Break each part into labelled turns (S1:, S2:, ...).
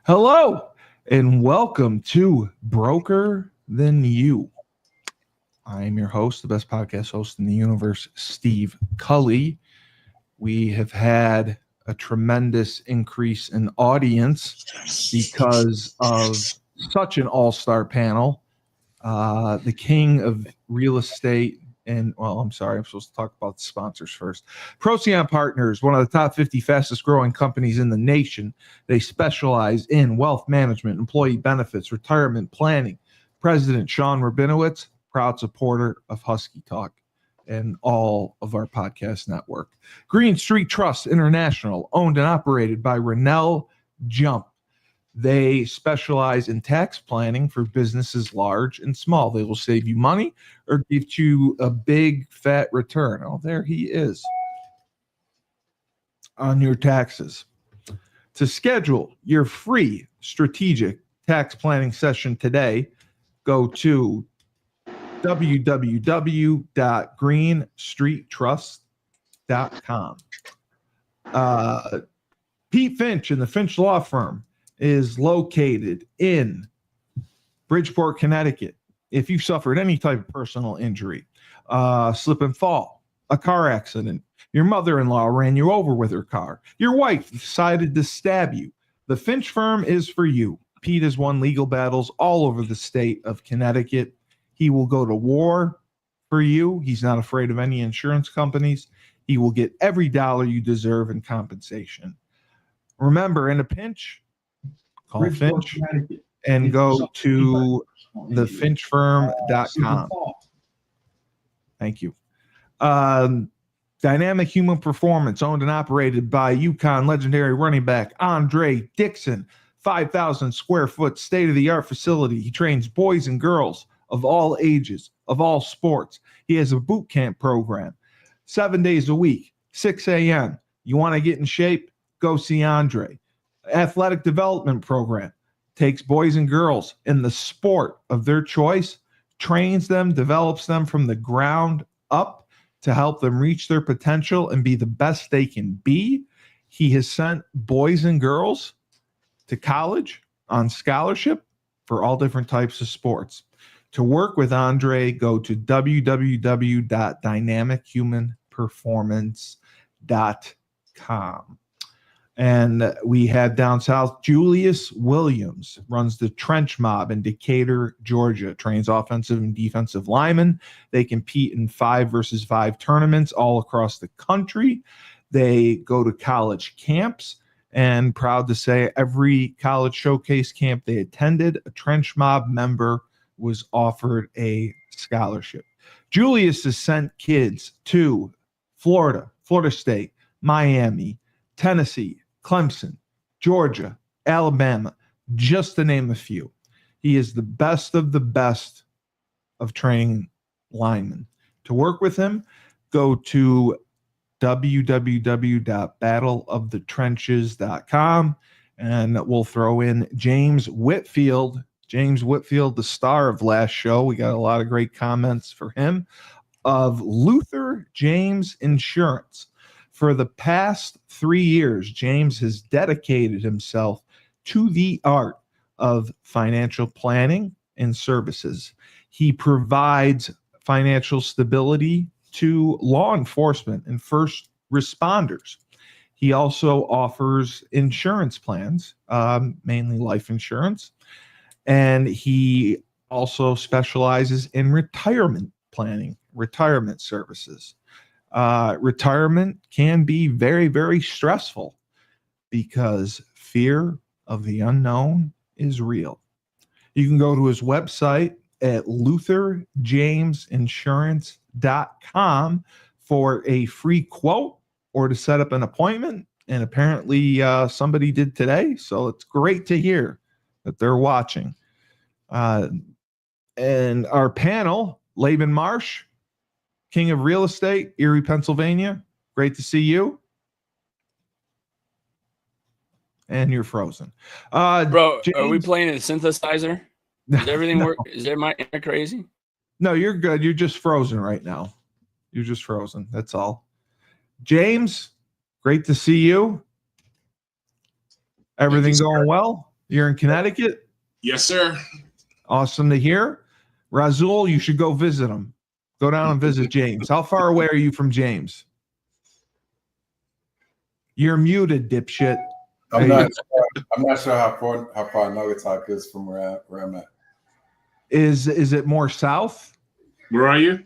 S1: Hello, and welcome to Broker Than You. I am your host, the best podcast host in the universe, Steve Cully. We have had a tremendous increase in audience because of such an all-star panel. The king of real estate and, I'm supposed to talk about the sponsors first. Procyon Partners, one of the top 50 fastest growing companies in the nation. They specialize in wealth management, employee benefits, retirement planning. President Sean Rabinowitz, proud supporter of Husky Talk and all of our podcast network. Green Street Trust International, owned and operated by Renell Jump. They specialize in tax planning for businesses large and small. They will save you money or give you a big fat return. Oh, there he is on your taxes. To schedule your free strategic tax planning session today, go to www.greenstreettrust.com. Pete Finch and the Finch Law Firm is located in Bridgeport, Connecticut. If you suffered any type of personal injury, slip and fall, a car accident, your mother-in-law ran you over with her car, your wife decided to stab you, the Finch firm is for you. Pete has won legal battles all over the state of Connecticut. He will go to war for you. He's not afraid of any insurance companies. He will get every dollar you deserve in compensation. Remember, in a pinch, call Finch and go to thefinchfirm.com. Thank you. Dynamic Human Performance, owned and operated by UConn legendary running back Andre Dixon. 5,000 square foot state-of-the-art facility. He trains boys and girls of all ages, of all sports. He has a boot camp program, 7 days a week, 6 a.m. You want to get in shape? Go see Andre. Athletic development program takes boys and girls in the sport of their choice, trains them, develops them from the ground up to help them reach their potential and be the best they can be. He has sent boys and girls to college on scholarship for all different types of sports. To work with Andre, go to www.dynamichumanperformance.com. And we have down south, Julius Williams runs the Trench Mob in Decatur, Georgia, trains offensive and defensive linemen. They compete in 5-versus-5 tournaments all across the country. They go to college camps, and proud to say every college showcase camp they attended, a Trench Mob member was offered a scholarship. Julius has sent kids to Florida, Florida State, Miami, Tennessee, Clemson, Georgia, Alabama, just to name a few. He is the best of training linemen. To work with him, go to www.battleofthetrenches.com, and we'll throw in James Whitfield. James Whitfield, the star of last show. We got a lot of great comments for him, of Luther James Insurance. For the past 3 years, James has dedicated himself to the art of financial planning and services. He provides financial stability to law enforcement and first responders. He also offers insurance plans, mainly life insurance, and he also specializes in retirement planning, retirement services. Retirement can be very, very stressful because fear of the unknown is real. You can go to his website at lutherjamesinsurance.com for a free quote or to set up an appointment. And apparently somebody did today. So it's great to hear that they're watching. And our panel, Laban Marsh, king of real estate, Erie, Pennsylvania. Great to see you. And you're frozen.
S2: Bro,
S1: James,
S2: are we playing a synthesizer? Is everything work? Is there my internet crazy?
S1: No, you're good. You're just frozen right now. You're just frozen. That's all. James, great to see you. Everything going well? You're in Connecticut?
S3: Yes, sir.
S1: Awesome to hear. Razul, you should go visit him. Go down and visit James. How far away are you from James? You're muted, dipshit.
S4: I'm not sure how far Naugatuck is from where I'm at.
S1: Is it more south?
S3: Where are you?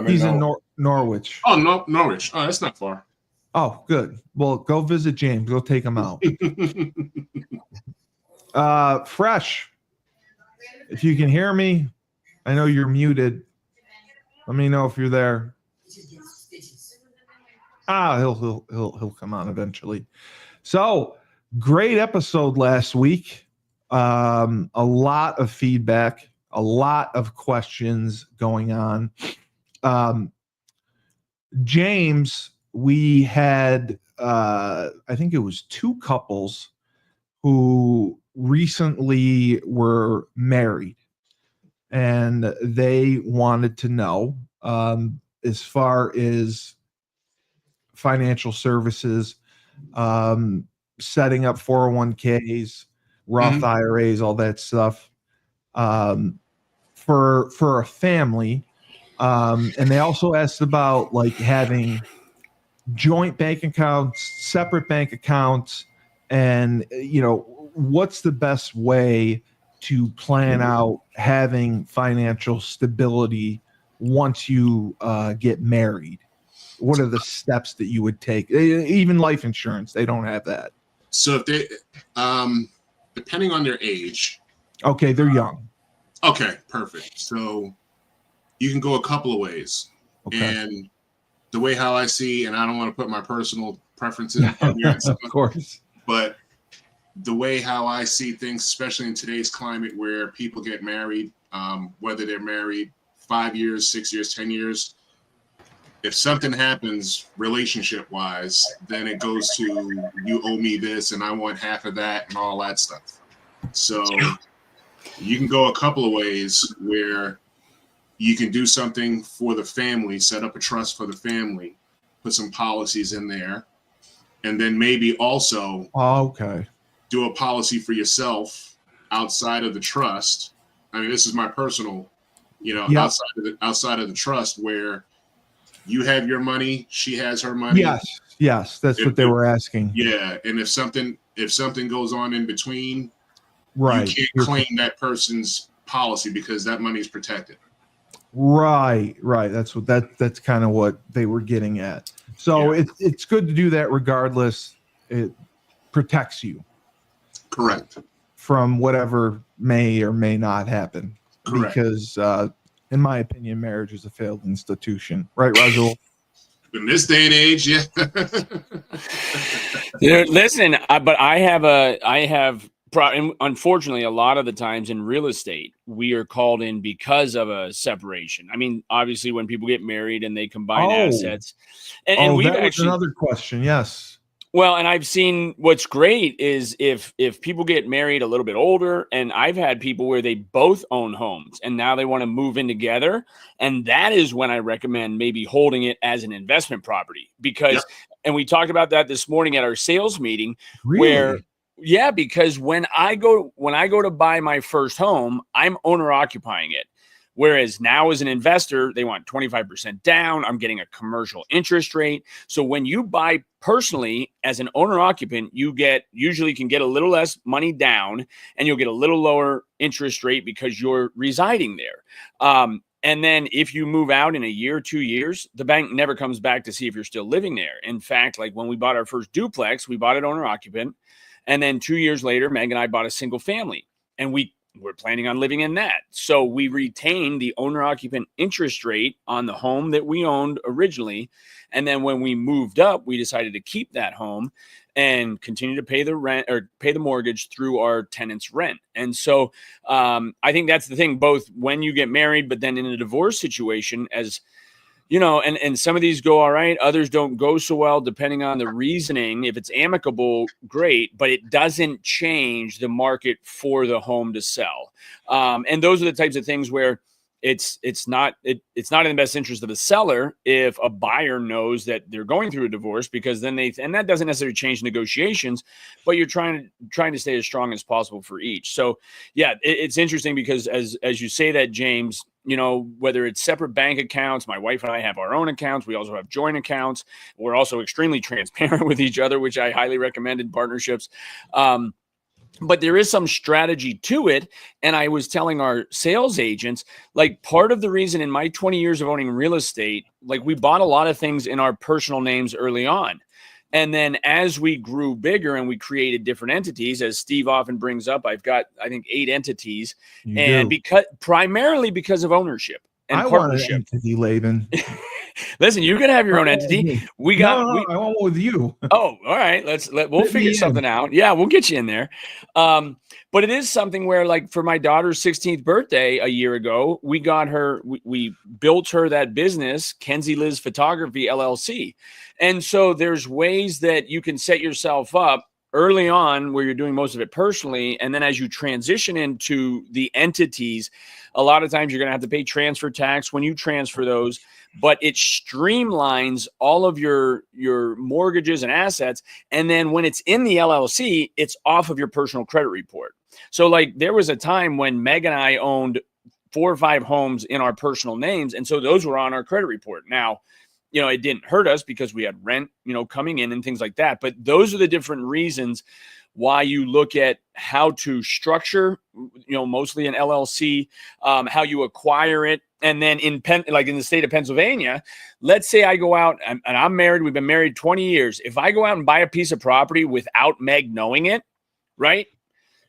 S1: He's in Norwich.
S3: Oh, no, Norwich. Oh, that's not far.
S1: Oh, good. Well, go visit James. Go take him out. Fresh. If you can hear me, I know you're muted. Let me know if you're there. He'll come on eventually. So great episode last week. A lot of feedback, a lot of questions going on. James, we had I think it was 2 couples who recently were married, and they wanted to know as far as financial services, setting up 401ks, Roth IRAs, all that stuff for a family. And they also asked about like having joint bank accounts, separate bank accounts, and what's the best way to plan out having financial stability once you get married. What are the steps that you would take? Even life insurance, they don't have that.
S3: So if they, depending on their age.
S1: Okay, they're young.
S3: Okay, perfect. So you can go a couple of ways.
S1: Okay.
S3: And the way how I see, and I don't want to put my personal preferences in here,
S1: of course,
S3: but the way how I see things, especially in today's climate where people get married, whether they're married 5 years, 6 years, 10 years, if something happens relationship wise, then it goes to you owe me this and I want half of that and all that stuff. So you can go a couple of ways where you can do something for the family, set up a trust for the family, put some policies in there, and then maybe also do a policy for yourself outside of the trust. I mean, this is my personal, outside of the trust where you have your money, she has her money.
S1: Yes, that's what they were asking.
S3: Yeah, and if something goes on in between,
S1: right,
S3: you can't claim that person's policy because that money is protected.
S1: Right. That's kind of what they were getting at. So it's good to do that regardless. It protects you.
S3: Correct.
S1: From whatever may or may not happen.
S3: Correct.
S1: Because in my opinion, marriage is a failed institution. Right, Razul?
S3: In this day and age, yeah.
S2: Listen, but I have unfortunately, a lot of the times in real estate, we are called in because of a separation. I mean, obviously, when people get married and they combine assets, and we've actually
S1: another question. Yes.
S2: Well, and I've seen what's great is if people get married a little bit older, and I've had people where they both own homes and now they want to move in together. And that is when I recommend maybe holding it as an investment property because, and we talked about that this morning at our sales meeting where, because when I go to buy my first home, I'm owner occupying it. Whereas now as an investor, they want 25% down. I'm getting a commercial interest rate. So when you buy personally as an owner occupant, you usually can get a little less money down and you'll get a little lower interest rate because you're residing there. And then if you move out in a year, 2 years, the bank never comes back to see if you're still living there. In fact, like when we bought our first duplex, we bought it owner occupant. And then 2 years later, Meg and I bought a single family and we're planning on living in that. So we retained the owner-occupant interest rate on the home that we owned originally. And then when we moved up, we decided to keep that home and continue to pay the rent or pay the mortgage through our tenant's rent. And so I think that's the thing, both when you get married, but then in a divorce situation, as you know, and some of these go all right. Others don't go so well, depending on the reasoning. If it's amicable, great, but it doesn't change the market for the home to sell. And those are the types of things where it's not in the best interest of the seller if a buyer knows that they're going through a divorce, because then and that doesn't necessarily change negotiations, but you're trying to stay as strong as possible for each. So yeah, it's interesting because as you say that, James, whether it's separate bank accounts, my wife and I have our own accounts. We also have joint accounts. We're also extremely transparent with each other, which I highly recommend in partnerships. But there is some strategy to it. And I was telling our sales agents, like, part of the reason in my 20 years of owning real estate, like, we bought a lot of things in our personal names early on. And then as we grew bigger and we created different entities, as Steve often brings up, I've got, I think, 8 entities, primarily because of ownership and partnership.
S1: Want an entity, Laban.
S2: Listen, you're gonna have your own entity.
S1: I want one with you.
S2: Oh, all right. We'll figure something out. Yeah, we'll get you in there. But it is something where, like, for my daughter's 16th birthday a year ago, we built her that business, Kenzie Liz Photography LLC. And so there's ways that you can set yourself up early on where you're doing most of it personally. And then as you transition into the entities, a lot of times you're going to have to pay transfer tax when you transfer those, but it streamlines all of your mortgages and assets. And then when it's in the LLC, it's off of your personal credit report. So, like, there was a time when Meg and I owned 4 or 5 homes in our personal names. And so those were on our credit report. Now, it didn't hurt us because we had rent, coming in and things like that. But those are the different reasons why you look at how to structure, mostly an LLC, how you acquire it. And then in the state of Pennsylvania, let's say I go out and I'm married. We've been married 20 years. If I go out and buy a piece of property without Meg knowing it, right,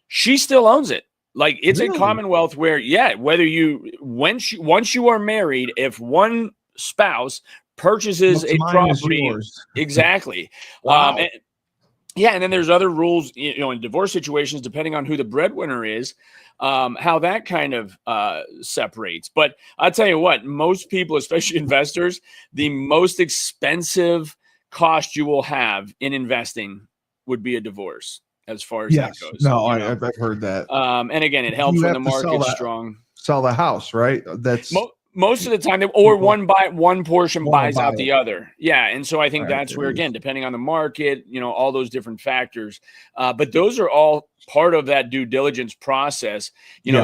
S2: she still owns it. Like, it's a Commonwealth where, once you are married, if one spouse purchases a property, exactly.
S1: Wow.
S2: And then there's other rules, in divorce situations, depending on who the breadwinner is, how that kind of separates. But I'll tell you what, most people, especially investors, the most expensive cost you will have in investing would be a divorce, as far as that goes.
S1: No, I've heard that.
S2: And again, it helps when the market's strong.
S1: Sell the house, right? That's
S2: most of the time, or one portion buys out the other. Yeah. And so I think that's where, again, depending on the market, all those different factors. But those are all part of that due diligence process,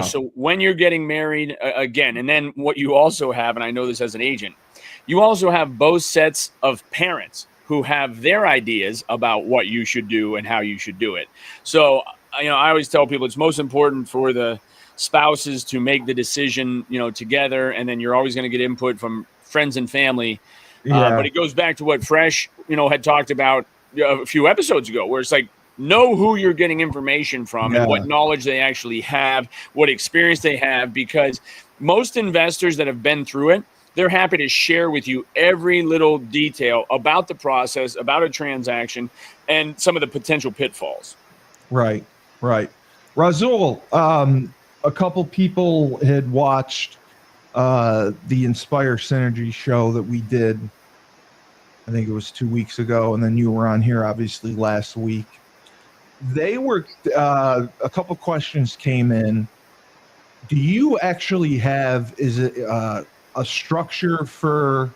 S2: So when you're getting married, again, and then what you also have, and I know this as an agent, you also have both sets of parents who have their ideas about what you should do and how you should do it. So, I always tell people it's most important for the spouses to make the decision, together, and then you're always going to get input from friends and family. But it goes back to what Fresh, had talked about a few episodes ago, where it's like, know who you're getting information from and what knowledge they actually have, what experience they have, because most investors that have been through it, they're happy to share with you every little detail about the process, about a transaction, and some of the potential pitfalls. Right.
S1: Razul, a couple people had watched the Inspire Synergy show that we did, I think it was 2 weeks ago, and then you were on here obviously last week. They were a couple questions came in. Do you actually have, is it a structure for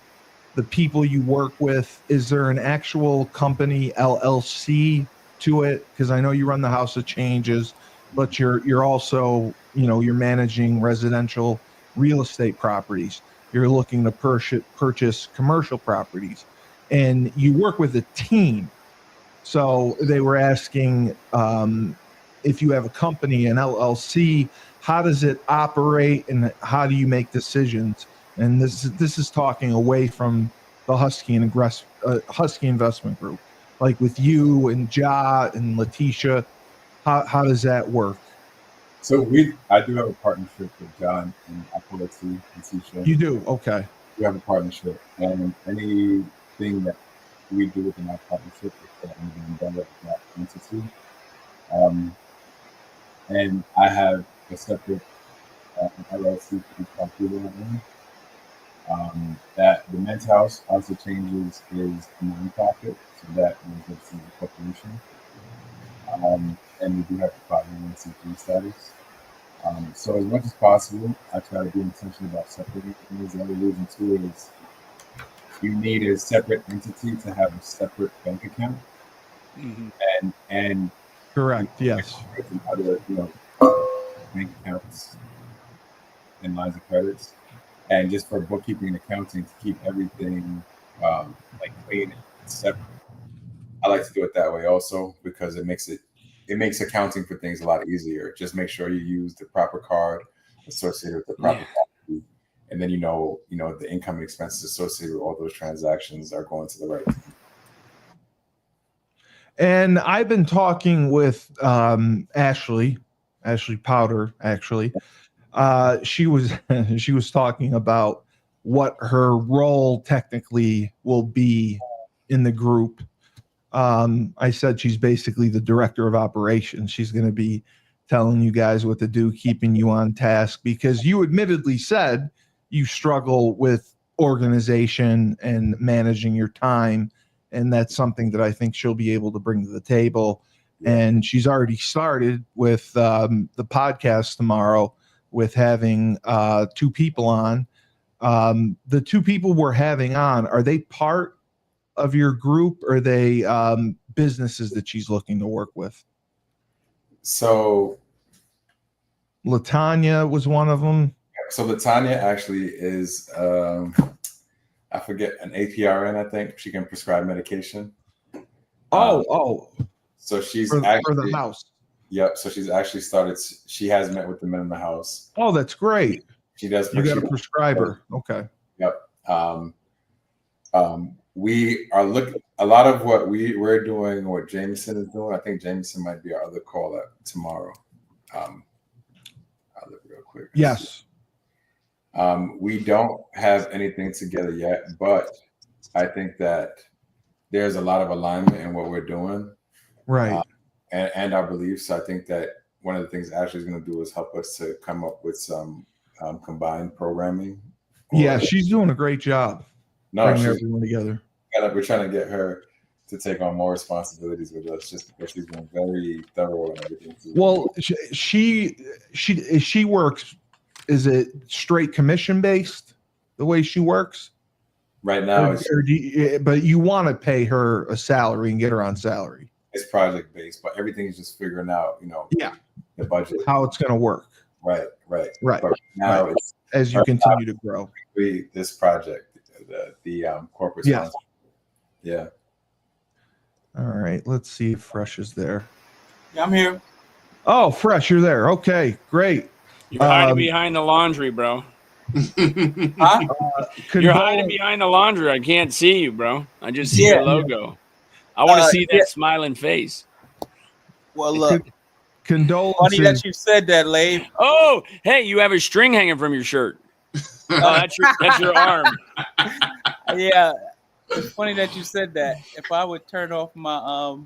S1: the people you work with? Is there an actual company LLC to it? Because I know you run the House of Changes, but you're also, you're managing residential real estate properties. You're looking to purchase commercial properties, and you work with a team. So they were asking if you have a company, an LLC, how does it operate and how do you make decisions? And this is talking away from the Husky Investment Group, like with you and Ja and Letitia. How does that work?
S4: So I do have a partnership with John and Apolati and Letitia.
S1: You do? Okay.
S4: We have a partnership, and anything that we do within our partnership is under the umbrella of that entity. And I have a separate LLC for each property that I own. That the Men's House also changes is a nonprofit, so that is a corporation. And we do have to file an 1C3 status. So as much as possible, I try to be intentional about separating things. The other reason too is you need a separate entity to have a separate bank account, and
S1: Correct. Yes.
S4: other bank accounts and lines of credits, and just for bookkeeping and accounting to keep everything like clean and separate. I like to do it that way also because it makes accounting for things a lot easier. Just make sure you use the proper card associated with the proper property, and then the income and expenses associated with all those transactions are going to the right.
S1: And I've been talking with Ashley Powder. Actually, she was talking about what her role technically will be in the group. I said she's basically the director of operations. She's going to be telling you guys what to do, keeping you on task, because you admittedly said you struggle with organization and managing your time. And that's something that I think she'll be able to bring to the table. Yeah. And she's already started with the podcast tomorrow with having 2 people on. The 2 people we're having on, are they part of your group, or are they businesses that she's looking to work with?
S4: So
S1: LaTanya was one of them.
S4: So LaTanya actually is I forget, an APRN, I think. She can prescribe medication. So she's
S1: for
S4: actually
S1: the house.
S4: Yep. So she's actually started. She has met with the men in the house.
S1: Oh, that's great.
S4: She does.
S1: You got a prescriber. Okay.
S4: Yep. We are looking. A lot of what we're doing, what Jameson is doing. I think Jameson might be our other caller tomorrow. I'll look real quick.
S1: Yes.
S4: We don't have anything together yet, but I think that there's a lot of alignment in what we're doing,
S1: right?
S4: And our beliefs. So I think that one of the things Ashley's going to do is help us to come up with some combined programming.
S1: Yeah, she's doing a great job. Bringing everyone together.
S4: We're trying to get her to take on more responsibilities with us, just because she's been very thorough and everything.
S1: Well, she works. Is it straight commission based the way she works
S4: right now?
S1: But you want to pay her a salary and get her on salary.
S4: It's project based, but everything is just figuring out, the budget,
S1: how it's going to work.
S4: Right.
S1: But
S4: now,
S1: it's as you continue to grow.
S4: This project, the corporate sponsor. Yeah.
S1: All right. Let's see if Fresh is there.
S5: Yeah, I'm here.
S1: Oh, Fresh, you're there. Okay, great.
S2: You're hiding behind the laundry, bro.
S5: Huh?
S2: You're hiding behind the laundry. I can't see you, bro. I just see your logo. I want to see that smiling face.
S5: Well, look.
S1: Condolences.
S5: Funny that you said that, Lave.
S2: Oh, hey, you have a string hanging from your shirt. That's your arm.
S5: Yeah, it's funny that you said that. If I would turn off my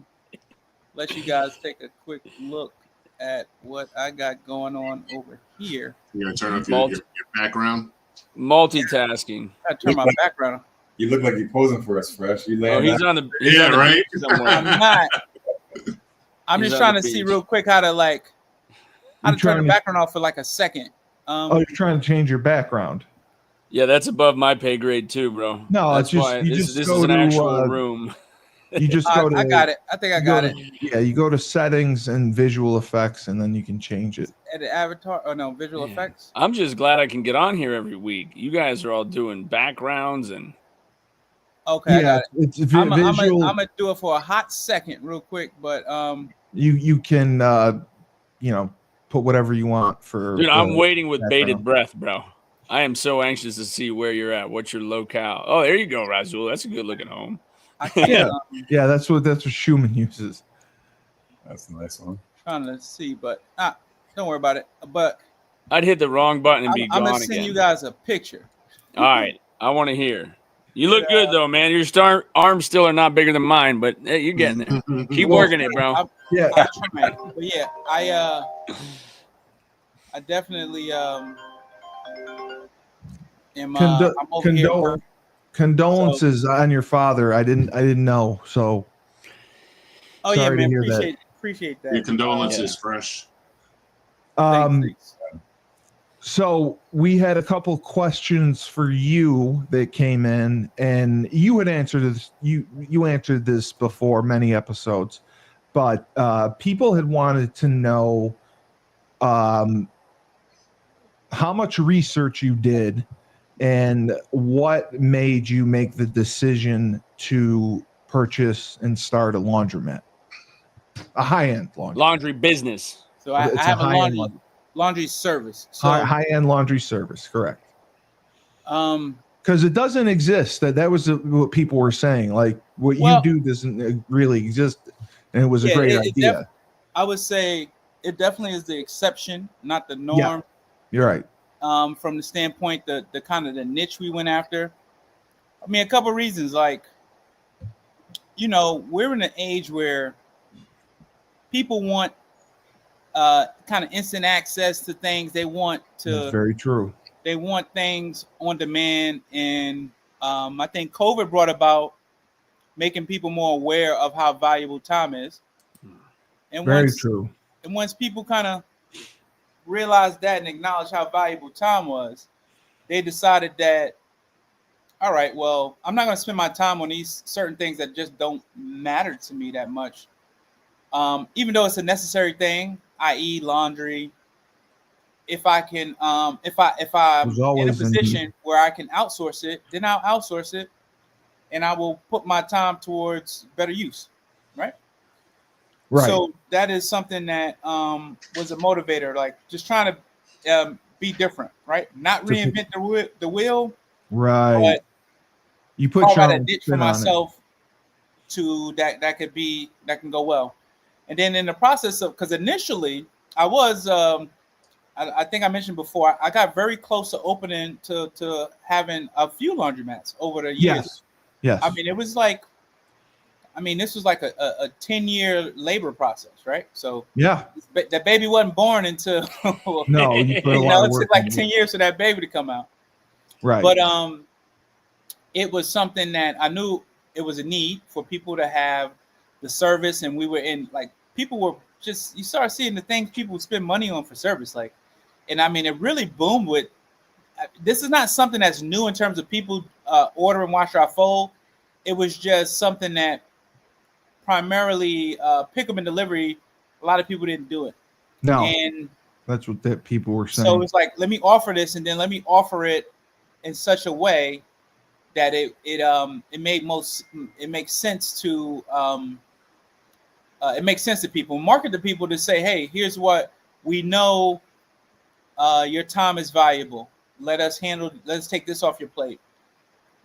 S5: let you guys take a quick look at what I got going on over here.
S3: You're gonna turn off your background.
S2: Multitasking.
S5: I turn my background on.
S4: You look like you're posing for us, Fresh. You
S2: he's on the
S3: right.
S5: I'm not. I'm just trying to see real quick how to turn the background off for like a second.
S1: You're trying to change your background.
S2: Yeah, that's above my pay grade too, bro.
S1: No,
S2: that's
S1: it's just
S2: why
S1: this
S2: is an actual room.
S1: You just go to.
S5: I got it. I think I got it.
S1: Yeah, you go to settings and visual effects, and then you can change it.
S5: At the avatar, visual effects.
S2: I'm just glad I can get on here every week. You guys are all doing backgrounds and.
S5: Okay, I got it.
S1: It's visual.
S5: I'm gonna do it for a hot second, real quick, but
S1: you can put whatever you want for.
S2: Dude, I'm waiting with bated breath, bro. I am so anxious to see where you're at. What's your locale? Oh, there you go, Razul. That's a good looking home.
S1: Yeah, that's what Schumann uses.
S4: That's a nice one.
S5: Trying to see, but don't worry about it. But
S2: I'd hit the wrong button and be gone again.
S5: I'm gonna send you guys a picture.
S2: All right, I want to hear. You look good though, man. Your arms still are not bigger than mine, but you're getting there. Keep working it, bro.
S5: I'm trying. But yeah, I definitely am. I'm over here.
S1: Condolences on your father. I didn't know. So.
S5: Oh yeah, man. Appreciate that.
S3: Your condolences, Fresh.
S5: Thanks.
S1: So we had a couple questions for you that came in, and you had answered this. You answered this before many episodes, but people had wanted to know how much research you did and what made you make the decision to purchase and start a laundromat, a high-end
S2: Laundry business.
S5: So I
S1: It's a
S5: have a
S1: high-end
S5: laundry service. So
S1: high-end laundry service, correct?
S5: um
S1: Because it doesn't exist. That was what people were saying. Like what you
S5: Well-
S1: do doesn't really exist, and it was a
S5: Yeah,
S1: great
S5: it
S1: idea.
S5: I would say it definitely is the exception, not the norm.
S1: You're right.
S5: From the standpoint, the kind of the niche we went after. I mean, a couple of reasons. Like, we're in an age where people want kind of instant access to things. They want
S1: That's very true.
S5: they want things on demand, and I think COVID brought about making people more aware of how valuable time is. And
S1: Very true.
S5: And once people kind of realized that and acknowledged how valuable time was, they decided that, all right, well, I'm not going to spend my time on these certain things that just don't matter to me that much. Even though it's a necessary thing, i.e. laundry. If I can, if I'm in a position where I can outsource it, then I'll outsource it, and I will put my time towards better use, right?
S1: Right.
S5: So that is something that was a motivator, like just trying to be different, right? Not reinvent the wheel,
S1: right?
S5: But
S1: you put your
S5: out a
S1: own
S5: niche
S1: spin
S5: for
S1: on
S5: myself that can go well. And then in the process of, because initially I was I think I mentioned before, I got very close to opening to having a few laundromats over the years.
S1: Yes.
S5: I mean, it was like, this was like a 10-year labor process, right? So
S1: Yeah.
S5: that baby wasn't born until
S1: No, you put a lot of
S5: it
S1: work
S5: took like
S1: into
S5: 10 years for that baby to come out.
S1: Right.
S5: But it was something that I knew it was a need for people to have the service, and we were in, like, people were just, you start seeing the things people would spend money on for service, like, and I mean, it really boomed with. This is not something that's new in terms of people order and wash our fold. It was just something that primarily pickup and delivery. A lot of people didn't do it.
S1: No,
S5: and
S1: that's what that people were saying.
S5: So it's like, let me offer this, and then let me offer it in such a way that it makes sense to people. Market to people to say, hey, here's what we know. Your time is valuable. Let's take this off your plate.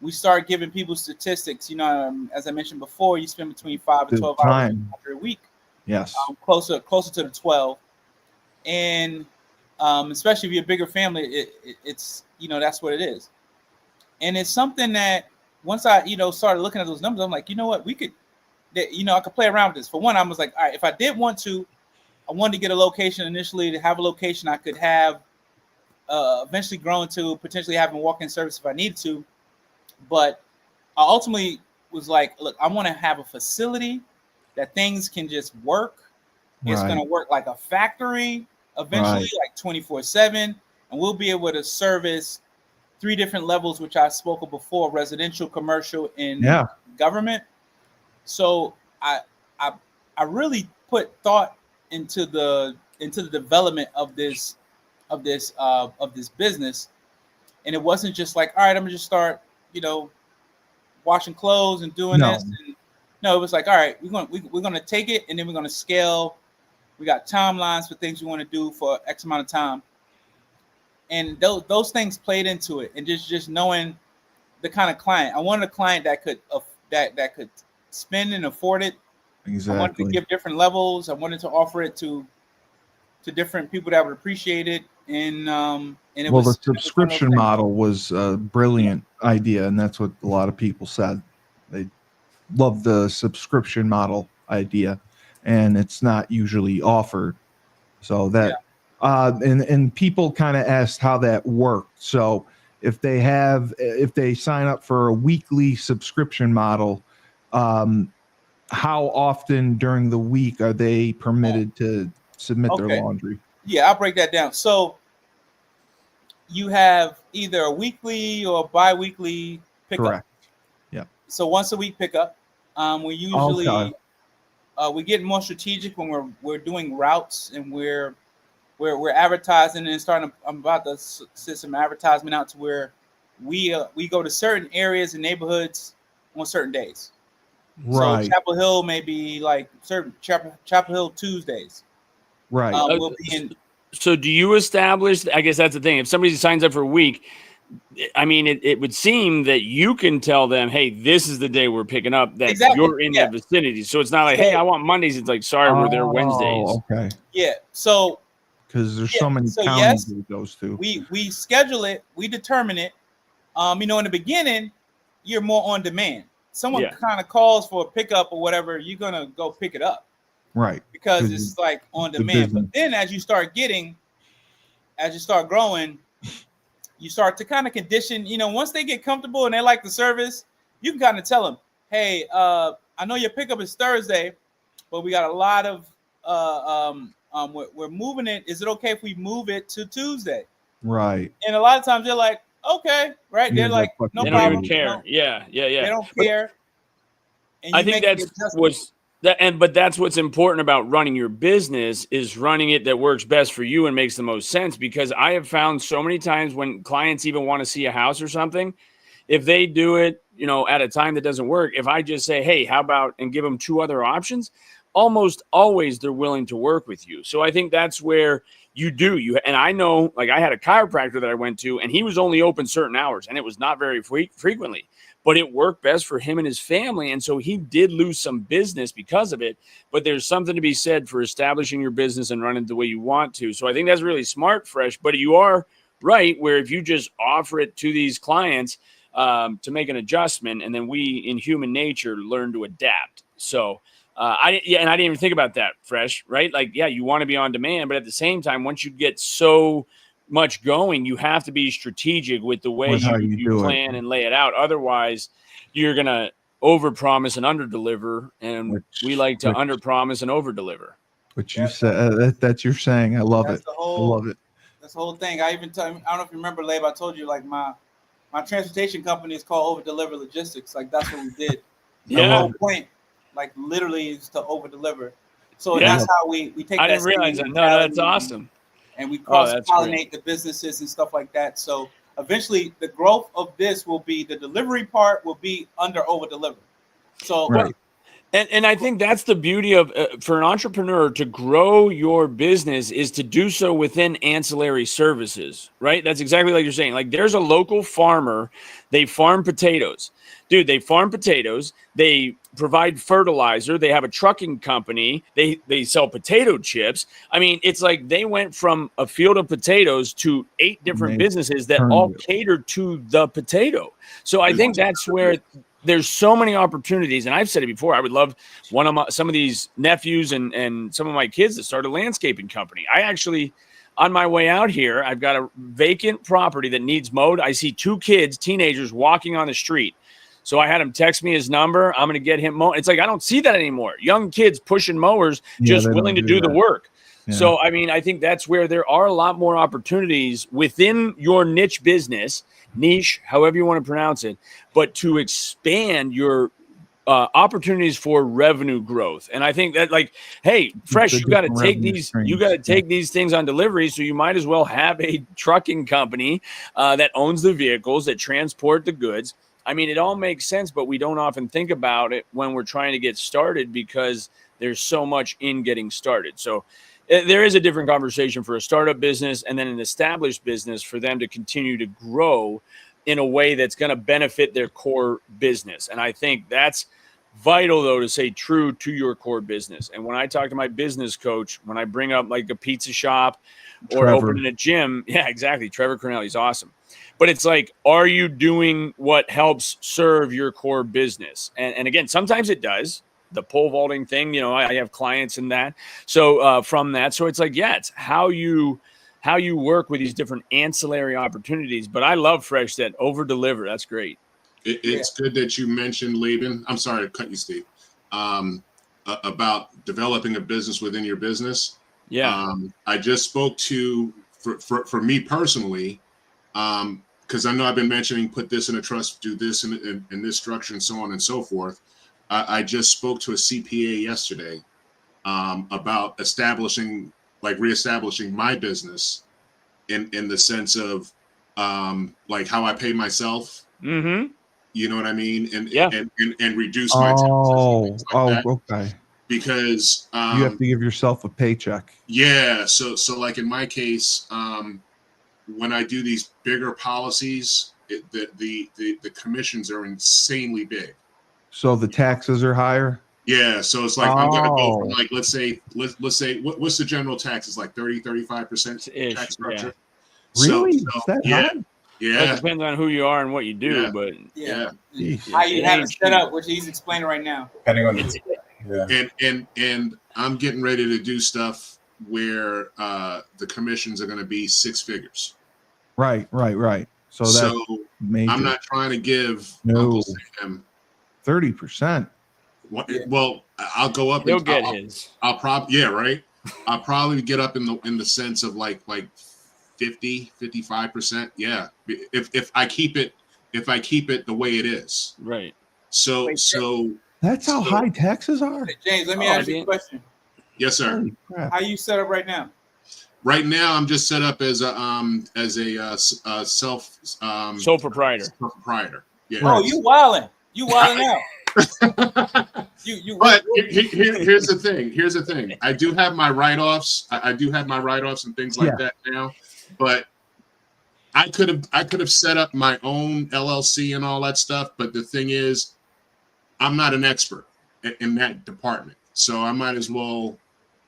S5: We start giving people statistics. As I mentioned before, you spend between 5 and 12 hours a week.
S1: Yes.
S5: Closer to the 12. And especially if you're a bigger family, it's that's what it is. And it's something that once I started looking at those numbers, I'm like, you know what, we could, I could play around with this. For one, I was like, all right, if I did want to, I wanted to get a location initially, to have a location I could have eventually grow into potentially having walk-in service if I needed to. But I ultimately was like, look, I want to have a facility that things can just work. Right. It's going to work like a factory eventually, like 24/7. And we'll be able to service 3 different levels, which I spoke of before: residential, commercial, and government. So I really put thought into the development of this business, and it wasn't just like, all right, I'm gonna just start washing clothes and doing this. And no, it was like, all right, we're gonna take it, and then we're gonna scale. We got timelines for things we want to do for X amount of time, and those things played into it. And just knowing the kind of client I wanted, a client that could that could spend and afford it.
S1: Exactly.
S5: I wanted to give different levels. I wanted to offer it to different people that would appreciate it. And it was
S1: the subscription model was a brilliant idea, and that's what a lot of people said. They love the subscription model idea, and it's not usually offered. So that and people kind of asked how that worked. So if they sign up for a weekly subscription model, how often during the week are they permitted to submit their laundry?
S5: Yeah, I'll break that down. So you have either a weekly or bi-weekly pickup.
S1: Correct. Yeah.
S5: So once a week pickup. We usually
S1: Okay.
S5: we get more strategic when we're doing routes and we're advertising and starting. I'm about to send some advertisement out to where we go to certain areas and neighborhoods on certain days.
S1: Right.
S5: So Chapel Hill may be like certain Chapel Hill Tuesdays.
S1: Right.
S5: We'll be in.
S2: So do you establish? I guess that's the thing. If somebody signs up for a week, I mean, it would seem that you can tell them, hey, this is the day we're picking up, that you're in that vicinity. So it's not like, hey, I want Mondays. It's like, sorry, we're there Wednesdays.
S1: Okay.
S5: Yeah. So
S1: because there's so many counties
S5: yes,
S1: it goes to.
S5: We schedule it, we determine it. In the beginning, you're more on demand. Someone kind of calls for a pickup or whatever, you're gonna go pick it up.
S1: Right.
S5: Because it's like on demand. But then as you start growing, you start to kind of condition, once they get comfortable and they like the service, you can kind of tell them, hey, I know your pickup is Thursday, but we got a lot of, we're moving it. Is it okay if we move it to Tuesday?
S1: Right.
S5: And a lot of times they're like, okay, right? They're like, no
S2: they
S5: problem.
S2: Don't even care. Yeah.
S5: They don't care. And
S2: I think but that's what's important about running your business, is running it that works best for you and makes the most sense. Because I have found so many times when clients even want to see a house or something, if they do it, at a time that doesn't work, if I just say, hey, how about, and give them two other options, almost always they're willing to work with you. So I think that's where and I know, like, I had a chiropractor that I went to, and he was only open certain hours, and it was not very frequently, but it worked best for him and his family. And so he did lose some business because of it, but there's something to be said for establishing your business and running the way you want to. So I think that's really smart, Fresh, but you are right, where if you just offer it to these clients to make an adjustment, and then we in human nature learn to adapt. So I didn't even think about that, Fresh, right? Like, yeah, you want to be on demand, but at the same time, once you get so much going, you have to be strategic with the way you plan and lay it out. Otherwise, you're going to overpromise and underdeliver, and we like to underpromise and overdeliver.
S1: Which you said, that's your saying. I love it. I love it.
S5: That's the whole thing. I don't know if you remember, Labe, I told you, like, my transportation company is called Over Deliver Logistics. Like, that's what we did.
S2: Yeah.
S5: The whole point, like, literally is to over deliver. So that's how we take.
S2: I didn't realize that. No, that's awesome.
S5: And we cross-pollinate the businesses and stuff like that. So eventually, the growth of this will be, the delivery part will be under over deliver. So.
S1: Right.
S2: And I think that's the beauty of for an entrepreneur to grow your business, is to do so within ancillary services, right? That's exactly like you're saying. Like, there's a local farmer, they farm potatoes. Dude, they farm potatoes. They provide fertilizer. They have a trucking company. They sell potato chips. I mean, it's like they went from a field of potatoes to 8 different businesses that all cater to the potato. So I think that's where there's so many opportunities. And I've said it before, I would love some of these nephews and some of my kids to start a landscaping company. I actually, on my way out here, I've got a vacant property that needs mowed. I see 2 kids, teenagers, walking on the street. So I had him text me his number. I'm going to get him mowed. It's like, I don't see that anymore. Young kids pushing mowers, just willing to do the work. Yeah. So, I mean, I think that's where there are a lot more opportunities within your niche, however you want to pronounce it, but to expand your opportunities for revenue growth. And I think that, like, hey, Fresh, you got to take these things on delivery. So you might as well have a trucking company that owns the vehicles that transport the goods. I mean, it all makes sense, but we don't often think about it when we're trying to get started, because there's so much in getting started. So there is a different conversation for a startup business and then an established business, for them to continue to grow in a way that's going to benefit their core business. And I think that's vital, though, to stay true to your core business. And when I talk to my business coach, when I bring up like a pizza shop or opening a gym, yeah, exactly. Trevor Cornell, he's awesome. But it's like, are you doing what helps serve your core business? And again, sometimes it does. The pole vaulting thing, I have clients in that. So from that, so it's like, yeah, it's how you work with these different ancillary opportunities. But I love, Fresh, that over deliver. That's great.
S3: It's good that you mentioned, Laban. I'm sorry to cut you, Steve. About developing a business within your business.
S2: Yeah.
S3: I just spoke to, for me personally, because I know I've been mentioning put this in a trust, do this in this structure, and so on and so forth. I just spoke to a CPA yesterday about reestablishing my business in the sense of like how I pay myself.
S2: Mm-hmm.
S3: You know what I mean? And
S2: Yeah.
S3: and reduce my taxes and things like that.
S1: Okay.
S3: Because
S1: you have to give yourself a paycheck.
S3: Yeah. So like in my case, when I do these bigger policies, the commissions are insanely big.
S1: So the taxes are higher?
S3: Yeah, so it's like I'm gonna go from like let's say what's the general tax? It's like 30-35% tax structure.
S1: Yeah. Really?
S3: So,
S1: is that
S3: yeah,
S1: high?
S3: Yeah.
S2: Well, it depends on who you are and what you do,
S3: Yeah.
S2: but
S3: Yeah.
S5: How you have it set up, which he's explaining right now.
S4: Depending on the
S3: And I'm getting ready to do stuff where the commissions are going to be six figures.
S1: Right. So that's major.
S3: I'm not trying to give
S1: No.
S3: Uncle Sam
S1: 30%.
S3: Well, I'll go up.
S2: He'll get his.
S3: I'll probably right. I'll probably get up in the sense of like 50-55%. Yeah, if I keep it the way it is.
S2: Right.
S3: So
S1: that's how high taxes are.
S5: James, let me ask you a question.
S3: Yes, sir.
S5: How you set up right now?
S3: Right now, I'm just set up as a sole
S2: proprietor.
S3: Sole proprietor. Yeah.
S5: Oh, you wilding! You wilding out.
S3: But here's the thing. I do have my write-offs. I do have my write-offs and things like that now. But I could have set up my own LLC and all that stuff. But the thing is, I'm not an expert in that department, so I might as well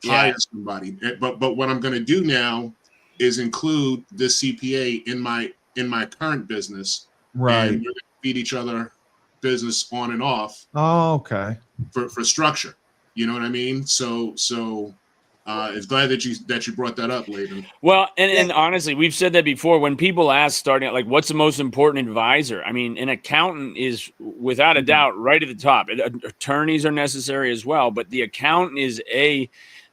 S3: hire somebody. But what I'm going to do now is include this CPA in my current business.
S1: Right.
S3: And we're going to feed each other business on and off.
S1: Oh, okay.
S3: For structure, you know what I mean. So it's glad that you brought that up, Laban.
S2: Well, and honestly, we've said that before. When people ask starting out, like, what's the most important advisor? I mean, an accountant is without a doubt right at the top. Attorneys are necessary as well, but the accountant is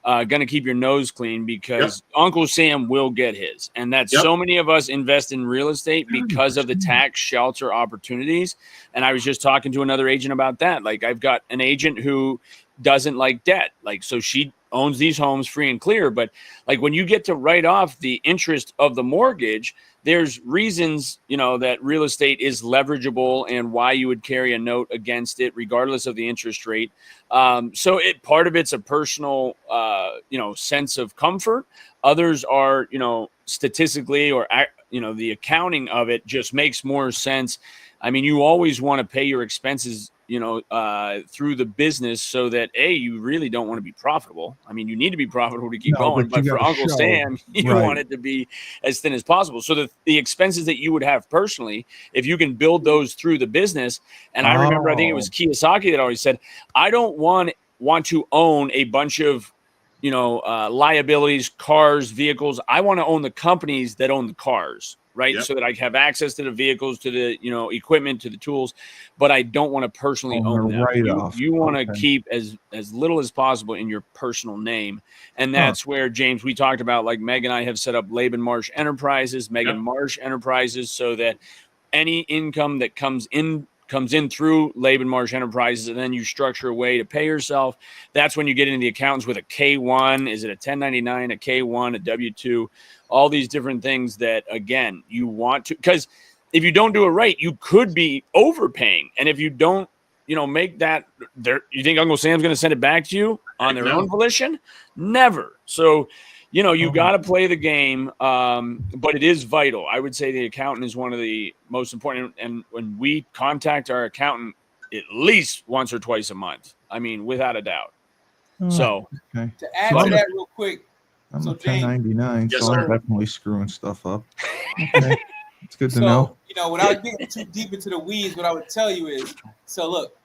S2: going to keep your nose clean because Uncle Sam will get his. And that's so many of us invest in real estate because of the tax shelter opportunities. And I was just talking to another agent about that. Like, I've got an agent who doesn't like debt. Like, so she owns these homes free and clear. But like, when you get to write off the interest of the mortgage, there's reasons, that real estate is leverageable and why you would carry a note against it, regardless of the interest rate. So part of it's a personal, sense of comfort. Others are, statistically or, the accounting of it just makes more sense. I mean, you always want to pay your expenses, through the business so that you really don't want to be profitable. I mean, you need to be profitable to keep going, but for Uncle Sam, you want it to be as thin as possible. So the expenses that you would have personally, if you can build those through the business. And I remember, I think it was Kiyosaki that always said, I don't want to own a bunch of, liabilities, cars, vehicles. I want to own the companies that own the cars. Right. So that I have access to the vehicles, to the, equipment, to the tools, but I don't want to personally own them. You want to keep as little as possible in your personal name. And that's where, James, we talked about, like, Meg and I have set up Laban Marsh Enterprises, Megan Marsh Enterprises, so that any income that comes in through Laban Marsh Enterprises, and then you structure a way to pay yourself. That's when you get into the accountants with a K-1. Is it a 1099, a K-1, a W-2? All these different things that, again, you want to, because if you don't do it right, you could be overpaying. And if you don't, make that there, you think Uncle Sam's going to send it back to you on their own volition? Never. So, you got to play the game. But it is vital. I would say the accountant is one of the most important. And when we contact our accountant at least once or twice a month, I mean, without a doubt. So
S5: to add to that real quick,
S1: I'm a 1099,
S3: Yes,
S1: so I'm
S3: sir.
S1: definitely screwing stuff up. Okay. It's good to know.
S5: Without getting too deep into the weeds, what I would tell you is, so look,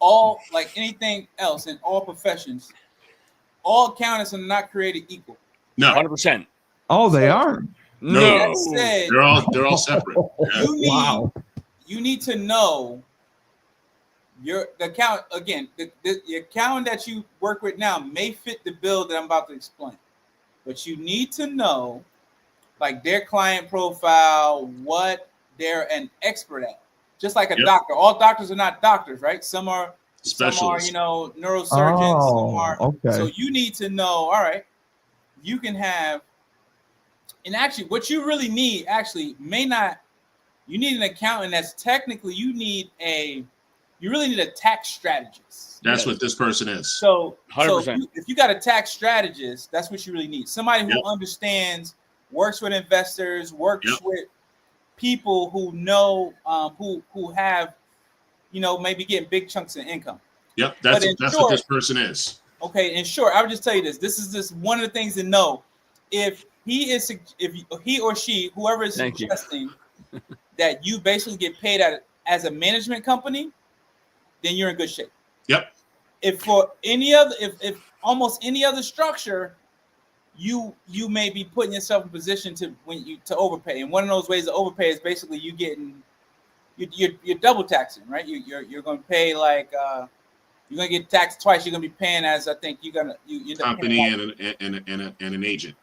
S5: like anything else in all professions, all accountants are not created equal.
S3: No,
S2: 100%.
S1: Oh, they are.
S3: No.
S5: That said,
S3: They're all separate. Yeah.
S5: You need to know the account. Again, the accountant that you work with now may fit the bill that I'm about to explain. But you need to know, like, their client profile, what they're an expert at. Just like a
S3: Yep.
S5: doctor. All doctors are not doctors, right? Some are
S3: Specialists.
S5: Neurosurgeons. Some are.
S1: Okay.
S5: So you need to know, all right, you can have, and actually what you really need you need an accountant that's technically, you really need a tax strategist.
S3: That's what this person is.
S5: So
S2: 100%.
S5: if you got a tax strategist, that's what you really need. Somebody who
S3: Yep.
S5: understands, works with investors, works
S3: Yep.
S5: with people who know, who have, maybe getting big chunks of income.
S3: Yep, that's
S5: But
S3: what this person is.
S5: Okay, and sure, I would just tell you this. This is just one of the things to know. If he or she, whoever is
S2: Thank you.
S5: suggesting that you basically get paid as a management company, then you're in good shape.
S3: Yep.
S5: If almost any other structure, you may be putting yourself in position to overpay. And one of those ways to overpay is basically you're double taxing, right? You're going to pay like you're going to get taxed twice. You're going to be paying as, I think you're
S3: Company and an agent.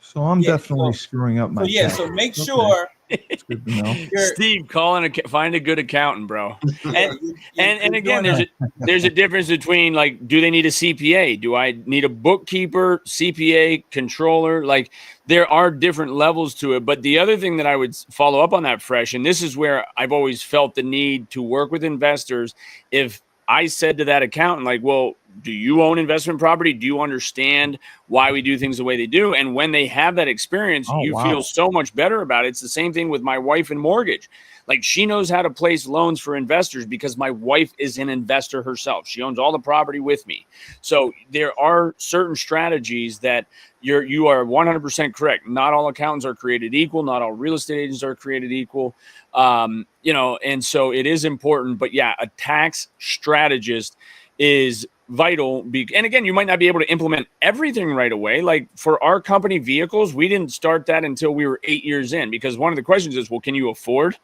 S1: So I'm
S5: Yeah,
S1: definitely screwing up my taxes.
S5: so make
S1: Okay.
S5: sure
S1: It's good to know.
S2: Steve, find a good accountant, bro. And
S5: you're
S2: again,
S5: doing
S2: there's a difference between, like, do they need a CPA? Do I need a bookkeeper, CPA, controller? Like, there are different levels to it. But the other thing that I would follow up on that, Fresh, and this is where I've always felt the need to work with investors. If I said to that accountant, like, well, do you own investment property? Do you understand why we do things the way they do? And when they have that experience, you feel so much better about it. It's the same thing with my wife and mortgage. Like, she knows how to place loans for investors because my wife is an investor herself. She owns all the property with me. So there are certain strategies that you are 100% correct. Not all accountants are created equal. Not all real estate agents are created equal. And so it is important. But yeah, a tax strategist is vital. And again, you might not be able to implement everything right away. Like for our company vehicles, we didn't start that until we were 8 years in, because one of the questions is, well, can you afford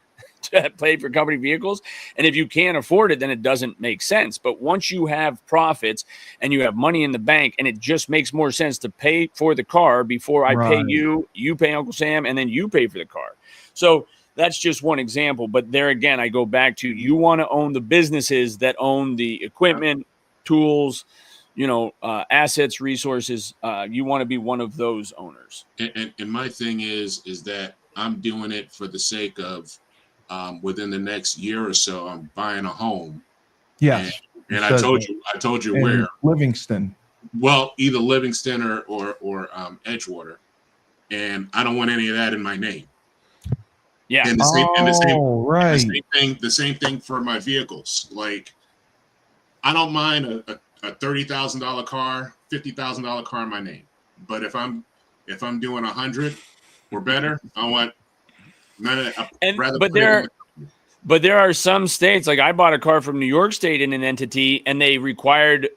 S2: to pay for company vehicles? And if you can't afford it, then it doesn't make sense. But once you have profits and you have money in the bank, and it just makes more sense to pay for the car before I pay you pay Uncle Sam, and then you pay for the car. So that's just one example. But there again, I go back to, you want to own the businesses that own the equipment, tools, assets, resources. You want to be one of those owners.
S3: And my thing is that I'm doing it for the sake of within the next year or so, I'm buying a home.
S1: Yes.
S3: And I told you where.
S1: Livingston.
S3: Well, either Livingston or Edgewater. And I don't want any of that in my name.
S2: Yeah.
S3: And the same thing for my vehicles. Like, I don't mind a $30,000 car, $50,000 car in my name. But if I'm doing 100 or better, I want none of that.
S2: But there are some states, like I bought a car from New York State in an entity, and they required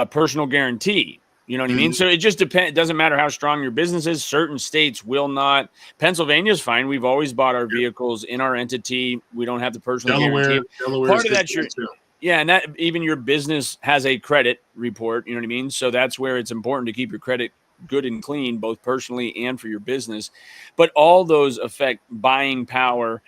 S2: personal guarantee. You know what I mean? So it just depends. It doesn't matter how strong your business is. Certain states will not. Pennsylvania's fine. We've always bought our vehicles in our entity. We don't have the personal guarantee. Part of that, and that even your business has a credit report. You know what I mean? So that's where it's important to keep your credit good and clean, both personally and for your business. But all those affect buying power.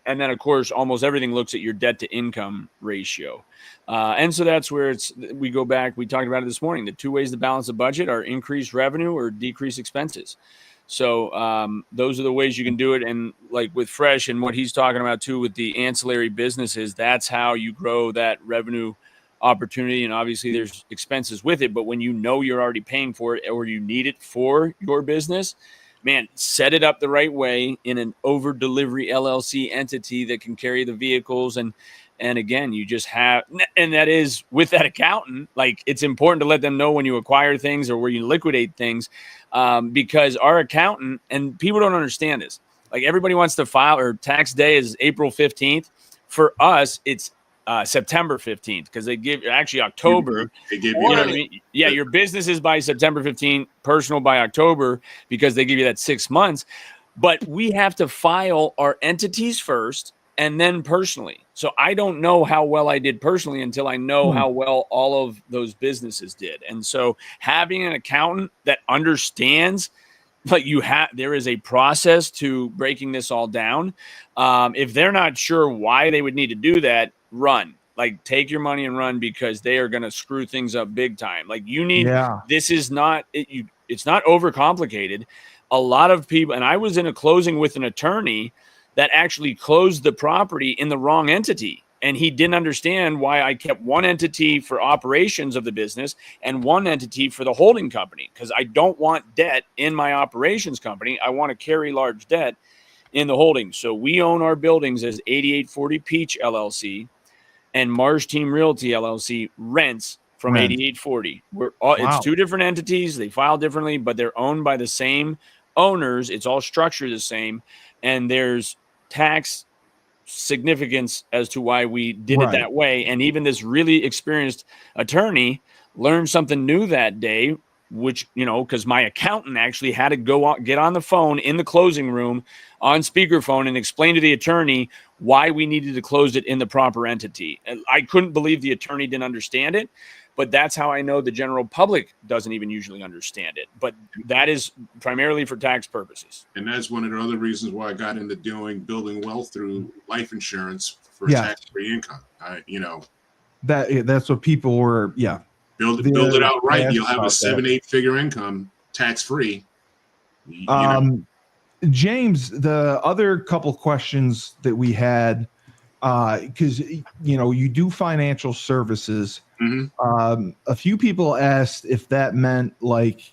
S2: And then, of course, almost everything looks at your debt to income ratio. And so that's where we go back. We talked about it this morning. The two ways to balance a budget are increase revenue or decrease expenses. So those are the ways you can do it. And like with Fresh and what he's talking about too with the ancillary businesses, that's how you grow that revenue opportunity. And obviously there's expenses with it, but when you know you're already paying for it or you need it for your business, man, set it up the right way in an over delivery LLC entity that can carry the vehicles. And again, you just have, and that is with that accountant, like it's important to let them know when you acquire things or where you liquidate things, because our accountant, and people don't understand this, like everybody wants to file, or tax day is April 15th. For us, it's September 15th, because they give actually October.
S3: They give
S2: you know what I mean? Yeah, your business is by September 15th, personal by October, because they give you that 6 months. But we have to file our entities first and then personally. So I don't know how well I did personally until I know how well all of those businesses did. And so having an accountant that understands Like there is a process to breaking this all down. If they're not sure why they would need to do that, run. Like, take your money and run, because they are going to screw things up big time. Like, you need, this is not, it's not overcomplicated. A lot of people, and I was in a closing with an attorney that actually closed the property in the wrong entity. And he didn't understand why I kept one entity for operations of the business and one entity for the holding company, because I don't want debt in my operations company. I want to carry large debt in the holding. So we own our buildings as 8840 Peach LLC, and Marsh Team Realty LLC rents from 8840. It's two different entities. They file differently, but they're owned by the same owners. It's all structured the same, and there's tax significance as to why we did it that way. And even this really experienced attorney learned something new that day, which, because my accountant actually had to go out, get on the phone in the closing room on speakerphone and explain to the attorney why we needed to close it in the proper entity. And I couldn't believe the attorney didn't understand it, but that's how I know the general public doesn't even usually understand it. But that is primarily for tax purposes.
S3: And that's one of the other reasons why I got into building wealth through life insurance for tax-free income.
S1: That's what people were,
S3: build it out right. You'll have a 7-8 figure income tax-free.
S1: James, the other couple questions that we had, because you do financial services.
S3: Mm-hmm.
S1: A few people asked if that meant like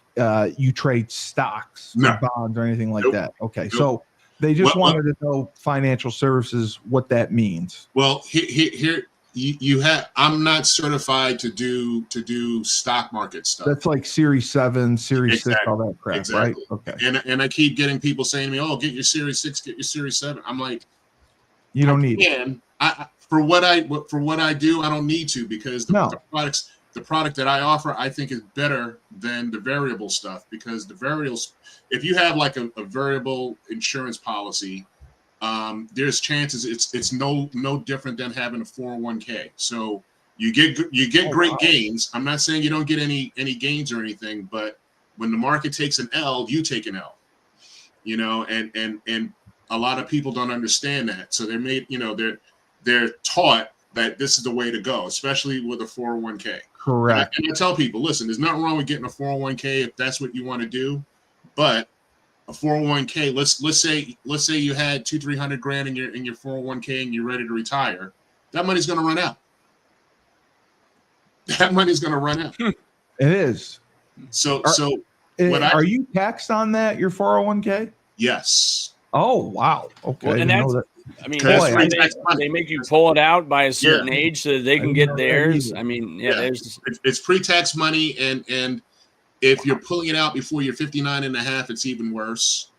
S1: you trade stocks, or bonds, or anything like that. Okay, so they just wanted to know financial services, what that means.
S3: Well, here you have. I'm not certified to do stock market stuff.
S1: That's like Series 7, Series 6, all that crap,
S3: exactly.
S1: Right? Okay.
S3: And I keep getting people saying to me, "Oh, get your Series 6, get your Series 7." I'm like,
S1: you don't need it.
S3: For what I do, I don't need to, because the product that I offer, I think, is better than the variable stuff, because the variables, if you have like a variable insurance policy, there's chances it's no different than having a 401k. So you get great gains. I'm not saying you don't get any gains or anything, but when the market takes an L, you take an L. And a lot of people don't understand that. So they're taught that this is the way to go, especially with a 401k.
S1: Correct.
S3: And I tell people, listen, there's nothing wrong with getting a 401k if that's what you want to do, but a 401k, let's say you had $200,000-300 grand in your 401k and you're ready to retire. That money's going to run out.
S1: It is.
S3: Are
S1: you taxed on that, your 401k?
S3: Yes.
S1: Oh, wow. Okay.
S2: Well, and they make you pull it out by a certain age so that they can get theirs.
S3: It's pre-tax money, and if you're pulling it out before you're 59 and a half, it's even worse.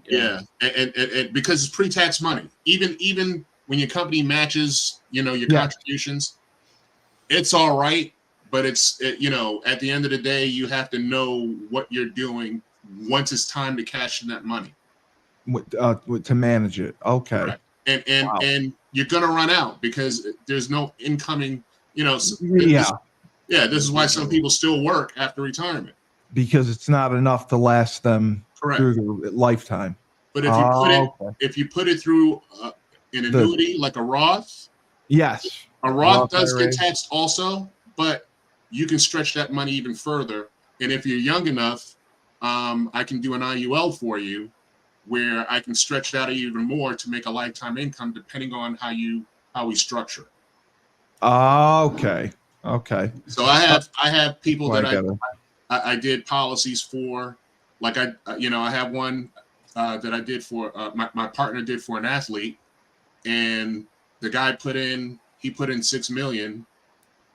S2: Yeah.
S3: And because it's pre-tax money, even when your company matches, your contributions, it's all right. But at the end of the day, you have to know what you're doing once it's time to cash in that money.
S1: To manage it. Okay.
S3: Right. And you're going to run out because there's no incoming, This is why some people still work after retirement.
S1: Because it's not enough to last them through their lifetime.
S3: But if you put it through an annuity like a Roth,
S1: yes,
S3: a Roth does get taxed also, but you can stretch that money even further. And if you're young enough, I can do an IUL for you, where I can stretch that even more to make a lifetime income, depending on how we structure it.
S1: Okay.
S3: So I have people that I did policies for, like I have one that I did for my partner did for an athlete, and the guy put in $6 million,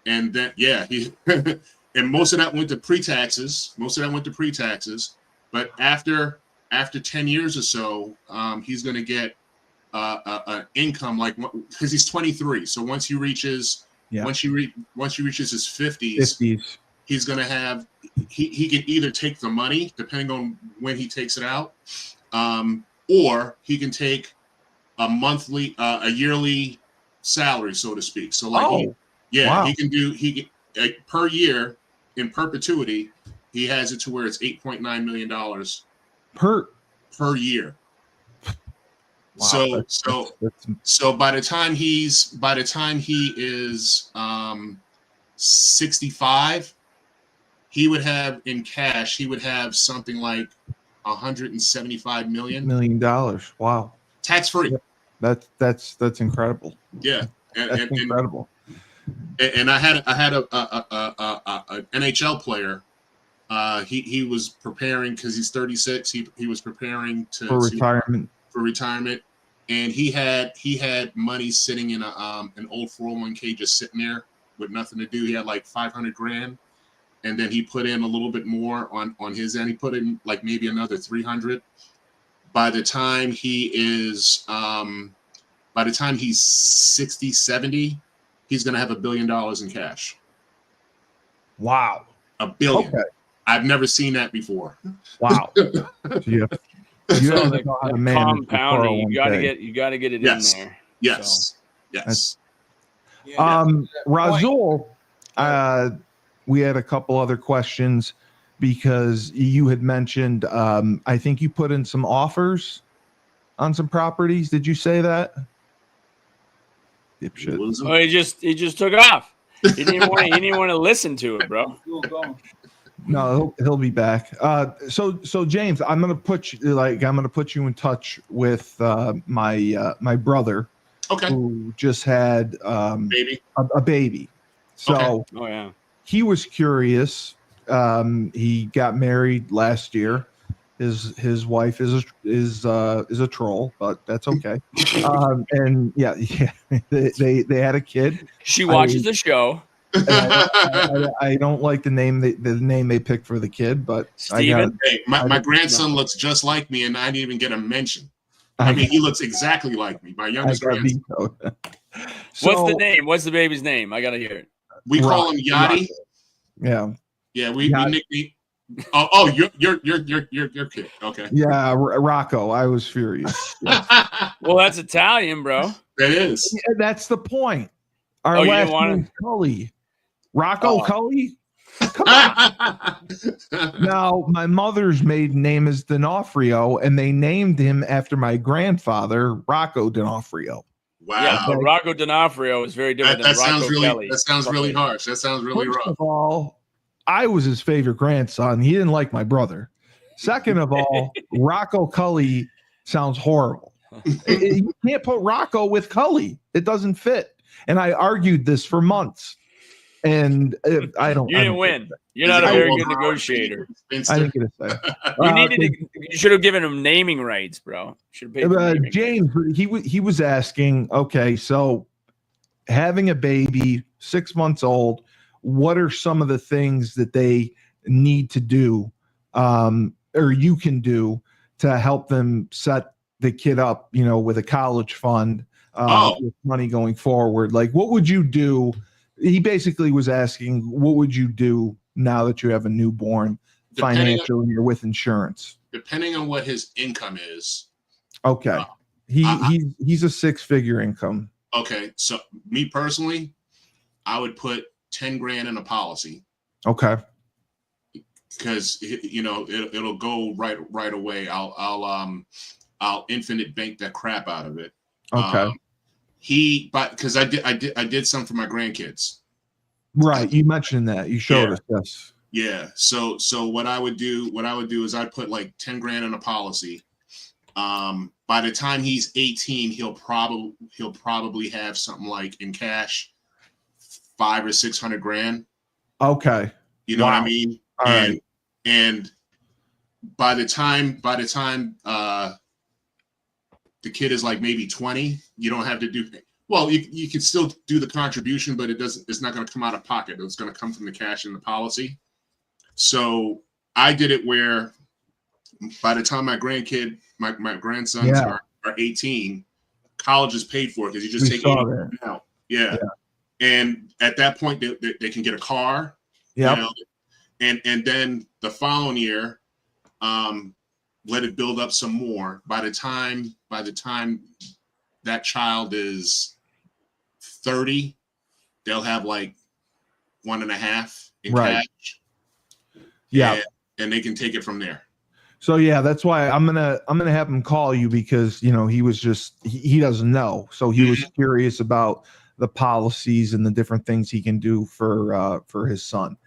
S3: and then he and most of that went to pre-taxes. But after 10 years or so, he's going to get an income, like, because he's 23. So once he reaches his 50s, he's going to have, he can either take the money, depending on when he takes it out, or he can take a yearly salary, so to speak. So he can do, per year in perpetuity, he has it to where it's $8.9 million
S1: per
S3: year.
S1: Wow,
S3: So by the time he is 65, he would have in cash, he would have something like $175
S1: million. Wow.
S3: Tax free.
S1: That's incredible.
S3: Yeah.
S1: That's incredible.
S3: And I had an NHL player. He was preparing because he's 36. He was preparing
S1: for retirement.
S3: And he had money sitting in an old 401k just sitting there with nothing to do. He had like 500 grand, and then he put in a little bit more on his end. He put in like maybe another 300. By the time he's 60, 70, he's going to have $1 billion in cash.
S1: Wow.
S3: $1 billion.
S1: Okay.
S3: I've never seen that before.
S1: Wow. You
S2: so compounding. You got to get it in there.
S3: Yes.
S2: So.
S3: Yes.
S1: Razul, we had a couple other questions because you had mentioned, I think you put in some offers on some properties. Did you say that?
S2: Oh, he just took off. He didn't want to listen to it, bro.
S1: No, he'll be back. So James, I'm gonna put you in touch with my brother,
S3: okay,
S1: who just had a baby. So
S2: okay. Oh yeah,
S1: he was curious. He got married last year. His wife is a troll, but that's okay. And yeah, they had a kid.
S2: She watches the show.
S1: I don't like the name they picked for the kid, but
S2: Steven.
S3: My grandson looks just like me, and I didn't even get a mention. I mean, he looks exactly like me. My youngest grandson.
S2: What's the name? What's the baby's name? I gotta hear it.
S3: We call him Yachty.
S1: Yeah.
S3: We nickname. Oh, your kid. Okay.
S1: Yeah, Rocco. I was furious.
S2: Well, that's Italian, bro.
S3: That is.
S1: Yeah, that's the point. Our last name is Cully. Rocco Cully? Come on. Now, my mother's maiden name is D'Onofrio, and they named him after my grandfather, Rocco D'Onofrio.
S3: Wow.
S2: Yeah, but Rocco D'Onofrio is very different than Rocco Kelly.
S3: That sounds really harsh. That sounds really rough.
S1: First of all, I was his favorite grandson. He didn't like my brother. Second of all, Rocco Cully sounds horrible. You can't put Rocco with Cully. It doesn't fit. And I argued this for months. And I don't.
S2: You didn't win. You're not a very good negotiator.
S1: I didn't get a say.
S2: You should have given him naming rights, bro. Should have paid
S1: James. He was asking. Okay, so having a baby, 6 months old. What are some of the things that they need to do, or you can do to help them set the kid up, with a college fund, with money going forward? Like, what would you do? He basically was asking, what would you do now that you have a newborn financially or with insurance?
S3: Depending on what his income is.
S1: Okay. He's a 6-figure income.
S3: Okay. So me personally, I would put 10 grand in a policy.
S1: Okay.
S3: Because it'll go right away. I'll infinite bank that crap out of it.
S1: Okay.
S3: Because I did some for my grandkids.
S1: Right. You mentioned that. You showed us. Yes.
S3: Yeah. So what I would do is I'd put like 10 grand in a policy. By the time he's 18, he'll probably have something like in cash, 500 or 600 grand.
S1: Okay.
S3: You know what I mean?
S1: All right.
S3: And by the time the kid is like maybe 20, you don't have to do, well, you can still do the contribution, but it's not going to come out of pocket. It's going to come from the cash in the policy. So I did it where by the time my grandsons are 18, college is paid for because you just take it out. Yeah. And at that point, they can get a car.
S1: Yeah.
S3: And then the following year, let it build up some more. By the time that child is 30, they'll have like 1.5 in cash.
S1: Yeah.
S3: And they can take it from there.
S1: So yeah, that's why I'm gonna have him call you, because he was just he doesn't know, so he was curious about the policies and the different things he can do for his son,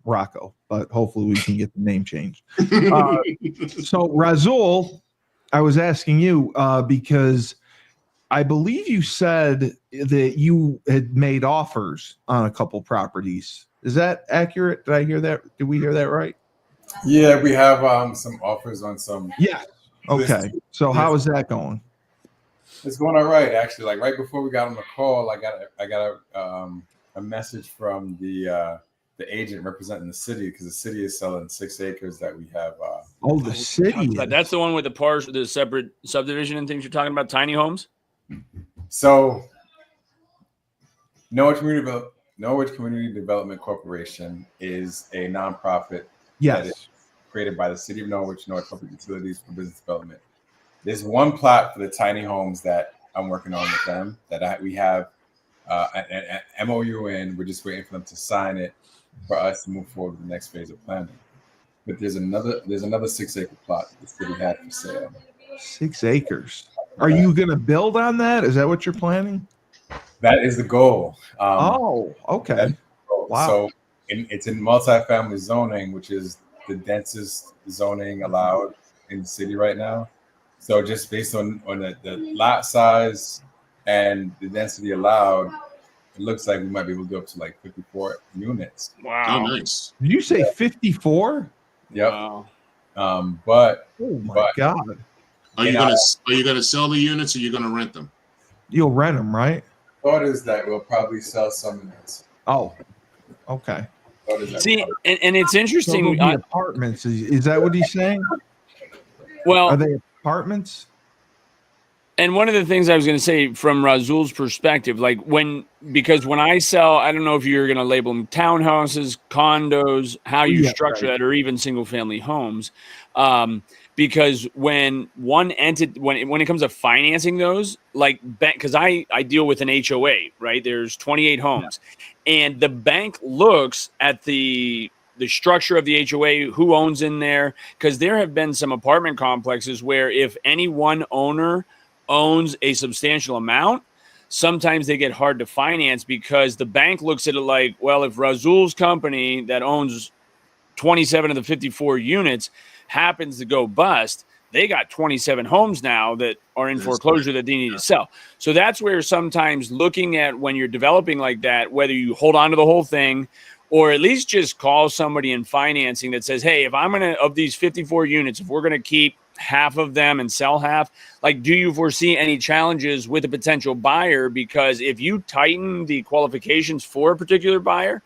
S1: Rocco. But hopefully we can get the name changed. So Razul, I was asking you because I believe you said that you had made offers on a couple properties. Is that accurate? Did I hear that? Did we hear that right?
S4: Yeah, we have some offers on some.
S1: Yeah. Okay. So how is that going?
S4: It's going all right, actually. Like right before we got on the call, I got a message from the agent representing the city, because the city is selling 6 acres that we have.
S1: The city.
S2: That's the one with the separate subdivision and things you're talking about, tiny homes.
S4: So Norwich Community Development Corporation is a nonprofit.
S1: Yes.
S4: That is created by the city of Norwich Public Utilities for Business Development. There's one plot for the tiny homes that I'm working on with them that we have an MOU in. We're just waiting for them to sign it for us to move forward with the next phase of planning. But there's another 6-acre plot that the city had for sale. 6 acres.
S1: Are you going to build on that? Is that what you're planning?
S4: That is the goal.
S1: Okay. Wow.
S4: So it's in multifamily zoning, which is the densest zoning allowed in the city right now. So just based on the lot size and the density allowed, it looks like we might be able to go up to like 54 units.
S2: Wow.
S3: Oh, nice.
S1: Did you say 54?
S4: Yep.
S2: Wow.
S4: But
S1: oh my God.
S3: Are you gonna sell the units, or are you gonna rent them?
S1: You'll rent them, right?
S4: Thought is that we'll probably sell some units.
S1: Oh, okay.
S2: See, and it's interesting.
S1: So apartments. Is that what he's saying?
S2: Well,
S1: are they apartments?
S2: And one of the things I was going to say from Razul's perspective, because when I sell, I don't know if you're going to label them townhouses, condos, how you structure that, or even single family homes. Because when it comes to financing those, because I deal with an HOA, right? There's 28 homes, and the bank looks at the structure of the HOA, who owns in there, because there have been some apartment complexes where if any one owner owns a substantial amount, sometimes they get hard to finance, because the bank looks at it like, well, if Razul's company that owns 27 of the 54 units happens to go bust, they got 27 homes now that are in foreclosure that they need to sell. So that's where sometimes looking at when you're developing like that, whether you hold on to the whole thing or at least just call somebody in financing that says, hey, if I'm going to, of these 54 units, if we're going to keep half of them and sell half, do you foresee any challenges with a potential buyer? Because if you tighten the qualifications for a particular buyer,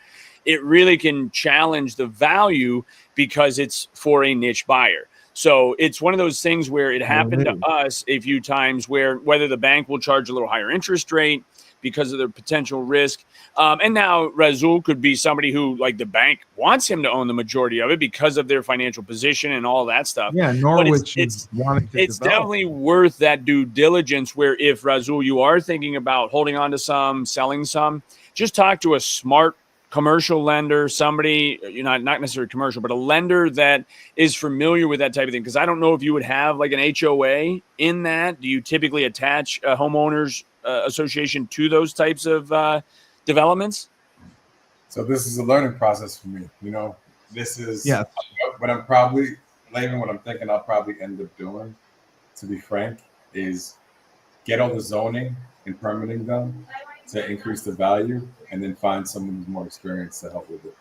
S2: it really can challenge the value because it's for a niche buyer. So it's one of those things where it happened to us a few times where whether the bank will charge a little higher interest rate because of their potential risk. And now Razul could be somebody who, the bank wants him to own the majority of it because of their financial position and all that stuff.
S1: Yeah, Norwich is wanting to
S2: it's definitely worth that due diligence where if, Razul, you are thinking about holding on to some, selling some, just talk to a smart commercial lender, somebody, not necessarily commercial, but a lender that is familiar with that type of thing. Because I don't know if you would have an HOA in that. Do you typically attach a homeowners association to those types of developments?
S4: So this is a learning process for me. This is what I'm probably, Laban, what I'm thinking I'll probably end up doing, to be frank, is get all the zoning and permitting done to increase the value, and then find someone who's more experienced to help with it.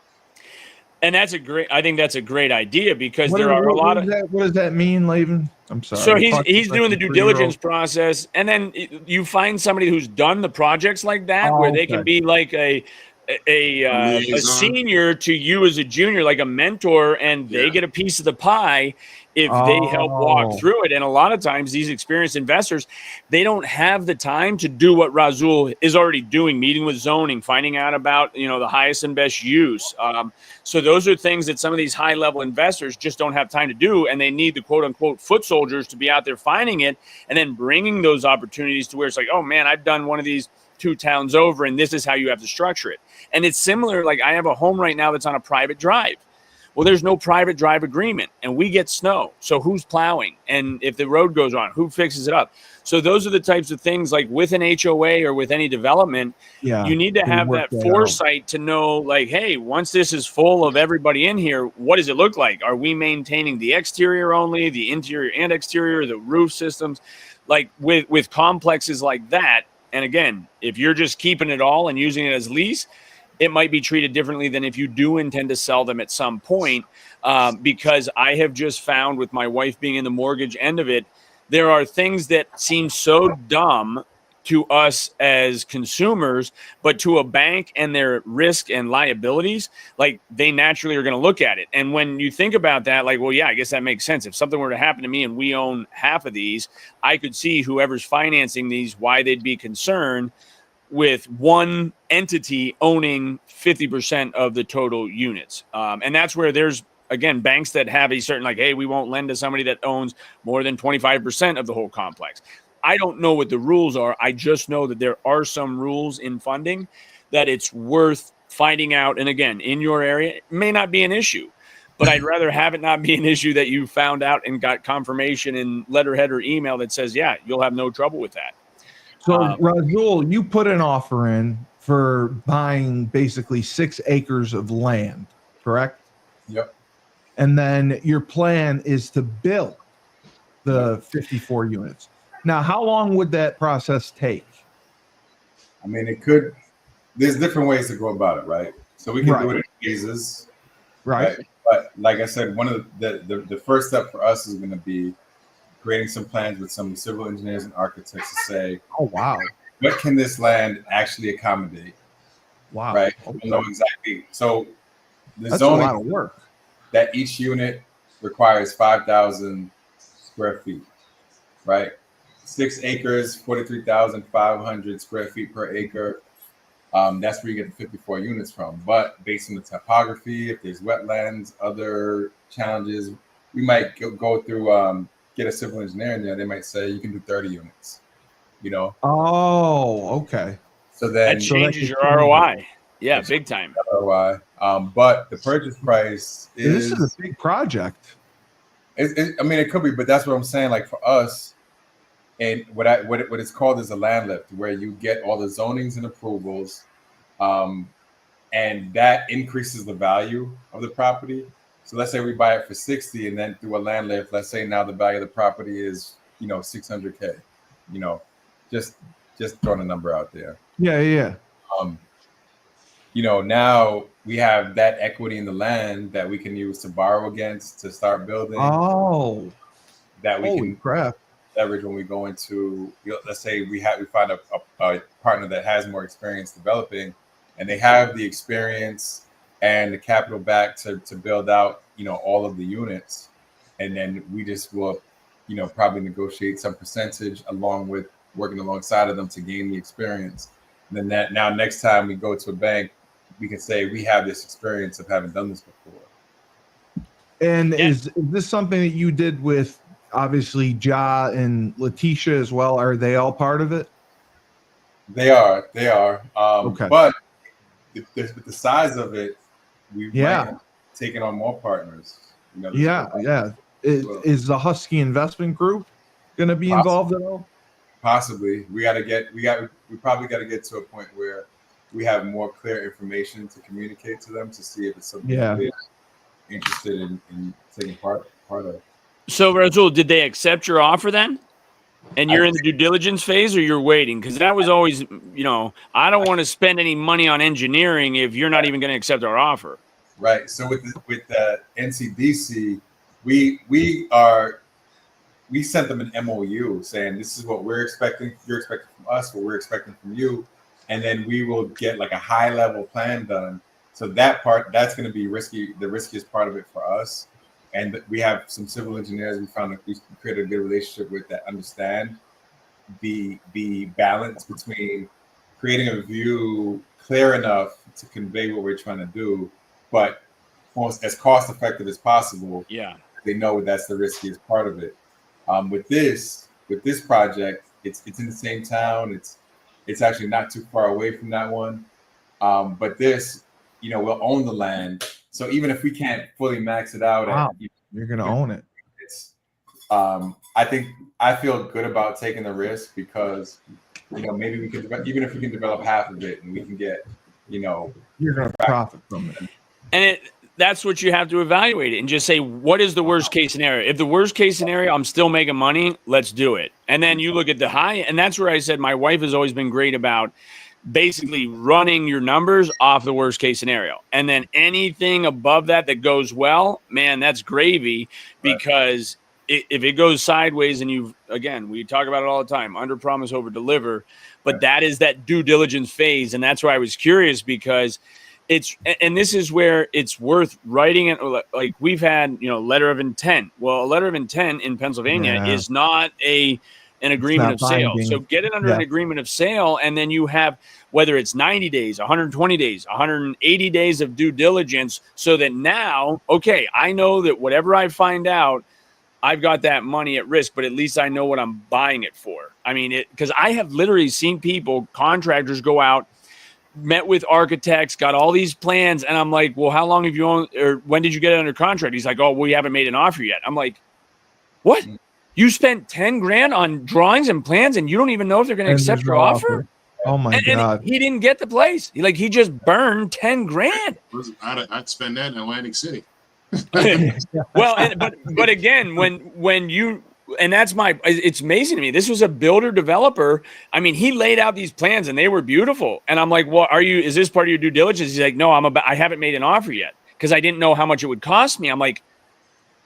S2: And I think that's a great idea, because there are a lot of.
S1: What does that mean, Laban? I'm sorry.
S2: So he's doing the due diligence process, and then you find somebody who's done the projects like that, where they can be like a senior to you as a junior, like a mentor, and they get a piece of the pie if they help walk through it. And a lot of times these experienced investors, they don't have the time to do what Razul is already doing, meeting with zoning, finding out about, the highest and best use. So those are things that some of these high level investors just don't have time to do. And they need the quote unquote foot soldiers to be out there finding it and then bringing those opportunities to where it's like, oh man, I've done one of these 2 towns over, and this is how you have to structure it. And it's similar. I have a home right now that's on a private drive. Well, there's no private drive agreement, and we get snow. So who's plowing? And if the road goes on, who fixes it up? So those are the types of things, like with an HOA or with any development, you need to have that foresight to know, like, hey, once this is full of everybody in here, what does it look like? Are we maintaining the exterior only, the interior and exterior, the roof systems? Like with complexes like that, and again, if you're just keeping it all and using it as lease, it might be treated differently than if you do intend to sell them at some point. Because I have just found, with my wife being in the mortgage end of it, there are things that seem so dumb to us as consumers, but to a bank and their risk and liabilities, like, they naturally are going to look at it. And when you think about that, like, well, yeah, I guess that makes sense. If something were to happen to me and we own half of these, I could see whoever's financing these, why they'd be concerned with one entity owning 50% of the total units. And that's where there's, again, banks that have a certain, like, hey, we won't lend to somebody that owns more than 25% of the whole complex. I don't know what the rules are. I just know that there are some rules in funding that it's worth finding out. And again, in your area, it may not be an issue, but I'd rather have it not be an issue that you found out and got confirmation in letterhead or email that says, yeah, you'll have no trouble with that.
S1: So, Razul, you put an offer in for buying basically 6 acres of land, correct?
S4: Yep.
S1: And then your plan is to build the 54 units. Now, how long would that process take?
S4: I mean, there's different ways to go about it, right? So we can do it in phases, right? But like I said, one of the first step for us is going to be creating some plans with some civil engineers and architects to say,
S1: oh, wow,
S4: what can this land actually accommodate?
S1: Wow.
S4: Right.
S1: Okay.
S4: We know exactly. So
S1: that's a lot of work.
S4: That each unit requires 5,000 square feet, right? 6 acres, 43,500 square feet per acre. That's where you get the 54 units from. But based on the topography, if there's wetlands, other challenges, we might go through, get a civil engineer in there. They might say you can do 30 units, you know?
S1: Oh, okay.
S4: So then
S2: that changes your ROI. Yeah, big time.
S4: ROI. But the purchase price
S1: this is a big project.
S4: I mean, it could be, but that's what I'm saying. Like for us, and what it's called is a land lift, where you get all the zonings and approvals, and that increases the value of the property. So let's say we buy it for 60, and then through a land lift, let's say now the value of the property is, $600K. Just throwing a number out there.
S1: Yeah.
S4: Now we have that equity in the land that we can use to borrow against to start building.
S1: Oh,
S4: that we can
S1: crap.
S4: leverage when we go into, let's say we find a partner that has more experience developing, and they have the experience and the capital back to build out, all of the units. And then we just will, probably negotiate some percentage along with working alongside of them to gain the experience. And then now next time we go to a bank, we can say we have this experience of having done this before.
S1: And is this something that you did with obviously Ja and Letitia as well? Are they all part of it?
S4: They are.
S1: Okay.
S4: But with the size of it, we might have taken on more partners. Is the Husky Investment Group going to be involved at all? Possibly. We probably got to get to a point where we have more clear information to communicate to them to see if it's something they're interested in taking part of.
S2: So, Razul, did they accept your offer then? And you're in the due diligence phase, or you're waiting? Because that was always, I don't want to spend any money on engineering if you're not even going to accept our offer.
S4: Right. So with the NCDC, we sent them an MOU saying this is what we're expecting. You're expecting from us, what we're expecting from you, and then we will get like a high level plan done. So that's going to be risky, the riskiest part of it for us. And we have some civil engineers we found that we created a good relationship with that understand the balance between creating a view clear enough to convey what we're trying to do, but most as cost effective as possible.
S2: Yeah,
S4: they know that's the riskiest part of it. With this project, it's in the same town. It's actually not too far away from that one. But this, we'll own the land. So even if we can't fully max it out,
S1: Wow.
S4: and
S1: You're going to own it.
S4: it's, I think I feel good about taking the risk because, maybe we can, even if we can develop half of it and we can get,
S1: You're going to profit from it.
S2: And that's what you have to evaluate it and just say, what is the worst case scenario? If the worst case scenario, I'm still making money, let's do it. And then you look at the high, and that's where I said my wife has always been great about basically running your numbers off the worst case scenario. And then anything above that goes well, man, that's gravy, because if it goes sideways and we talk about it all the time, under promise, over deliver, but that is that due diligence phase. And that's why I was curious, because and this is where it's worth writing it. Like we've had, letter of intent. Well, a letter of intent in Pennsylvania is not an agreement of sale.
S1: binding.
S2: So get it under an agreement of sale. And then you have, whether it's 90 days, 120 days, 180 days of due diligence, so that now, okay, I know that whatever I find out, I've got that money at risk, but at least I know what I'm buying it for. I mean, because I have literally seen contractors go out, met with architects, got all these plans, and I'm like, well, how long have you owned, or when did you get it under contract? He's like, oh, we haven't made an offer yet. I'm like, what? You spent 10 grand on drawings and plans, and you don't even know if they're going to accept your offer? Oh my God. And he didn't get the place. He just burned 10 grand.
S3: I'd spend that in Atlantic City.
S2: Well, but again, when you, and it's amazing to me. This was a builder developer. I mean, he laid out these plans and they were beautiful. And I'm like, well, is this part of your due diligence? He's like, no, I haven't made an offer yet because I didn't know how much it would cost me. I'm like,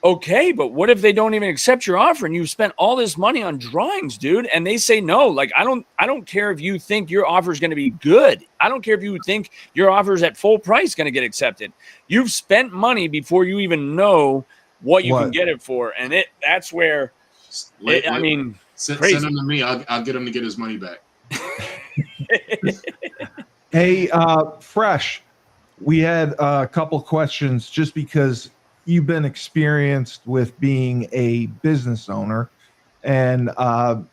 S2: okay, but what if they don't even accept your offer and you've spent all this money on drawings, dude? And they say no. Like, I don't care if you think your offer is going to be good. I don't care if you think your offer is at full price going to get accepted. You've spent money before you even know what you can get it for. And that's where,
S3: send
S2: him
S3: to me. I'll get him to get his money back.
S1: Hey, Fresh, we had a couple questions just because you've been experienced with being a business owner, and